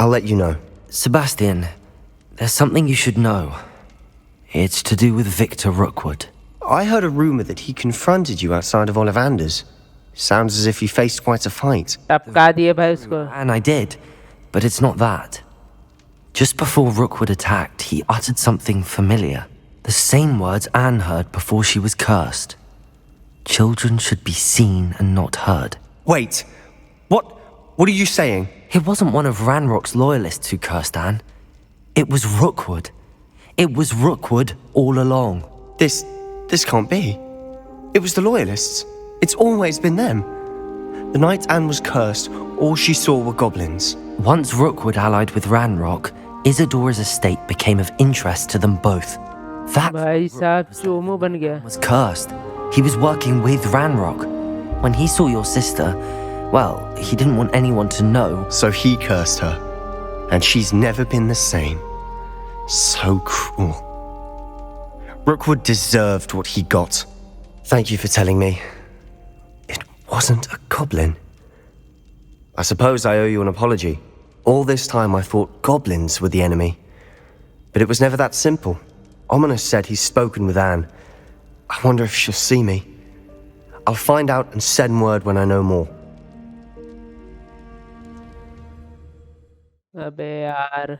S7: I'll let you know.
S4: Sebastian, there's something you should know. It's to do with Victor Rookwood.
S7: I heard a rumor that he confronted you outside of Ollivander's. Sounds as if he faced quite a fight.
S4: And I did, but it's not that. Just before Rookwood attacked, he uttered something familiar. The same words Anne heard before she was cursed. Children should be seen and not heard.
S7: Wait, what are you saying?
S4: It wasn't one of Ranrock's loyalists who cursed Anne. It was Rookwood. It was Rookwood all along.
S7: This can't be. It was the loyalists. It's always been them. The night Anne was cursed, all she saw were goblins.
S4: Once Rookwood allied with Ranrock, Isadora's estate became of interest to them both. That was cursed. He was working with Ranrock. When he saw your sister, well, he didn't want anyone to know.
S7: So he cursed her. And she's never been the same. So cruel. Rookwood deserved what he got. Thank you for telling me. It wasn't a goblin. I suppose I owe you an apology. All this time I thought goblins were the enemy. But it was never that simple. Ominous said he's spoken with Anne. I wonder if she'll see me. I'll find out and send word when I know more.
S1: अबे यार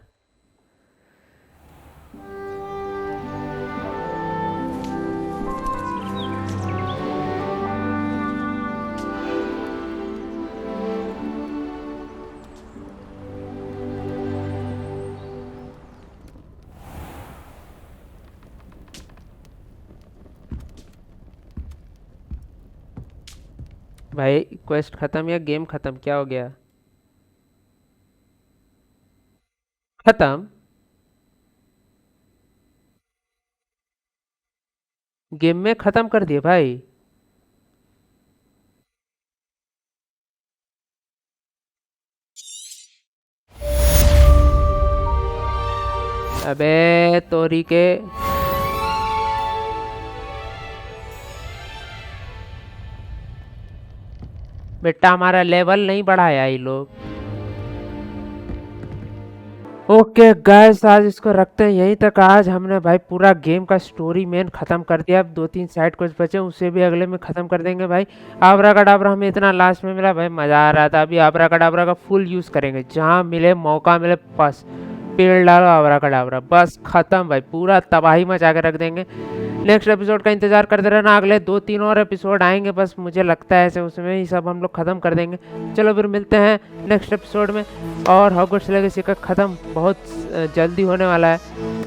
S1: भाई quest खत्म या game खत्म? क्या हो गया? खत्म? गेम में खत्म कर दिए भाई? अबे तोरी के बेटा हमारा लेवल नहीं बढ़ाया ये लोग। ओके गाइस आज इसको रखते हैं यहीं तक। आज हमने भाई पूरा गेम का स्टोरी मेन खत्म कर दिया। अब 2-3 साइड क्वेस्ट बचे उसे भी अगले में खत्म कर देंगे भाई। आबरा कडाबरा हमें इतना लास्ट में मिला भाई, मजा आ रहा था। अभी आबरा कडाबरा का फुल यूज करेंगे, जहाँ मिले मौका मिले बस पेड़ डालो आबरा कडाबरा, बस खत्म भाई, पूरा तबाही मचा के रख देंगे। नेक्स्ट एपिसोड का इंतजार करते रहना, अगले 2-3 और एपिसोड आएंगे बस, मुझे लगता है ऐसे उसमें ही सब हम लोग खत्म कर देंगे। चलो फिर मिलते हैं नेक्स्ट एपिसोड में, और हॉगवर्ट्स लेगेसी का ख़त्म बहुत जल्दी होने वाला है।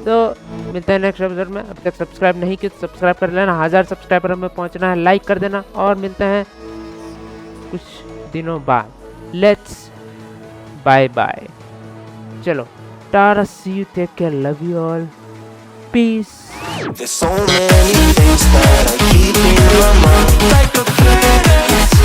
S1: तो मिलते हैं नेक्स्ट एपिसोड में। अब तक सब्सक्राइब नहीं किया तो सब्सक्राइब कर लेना, 1000 सब्सक्राइबर हमें पहुंचना है, लाइक कर देना, और मिलते हैं कुछ दिनों बाद। Let's bye bye. चलो tata, see you, take care, love you all, peace.
S19: There's so many things that I keep in my mind, like a thread.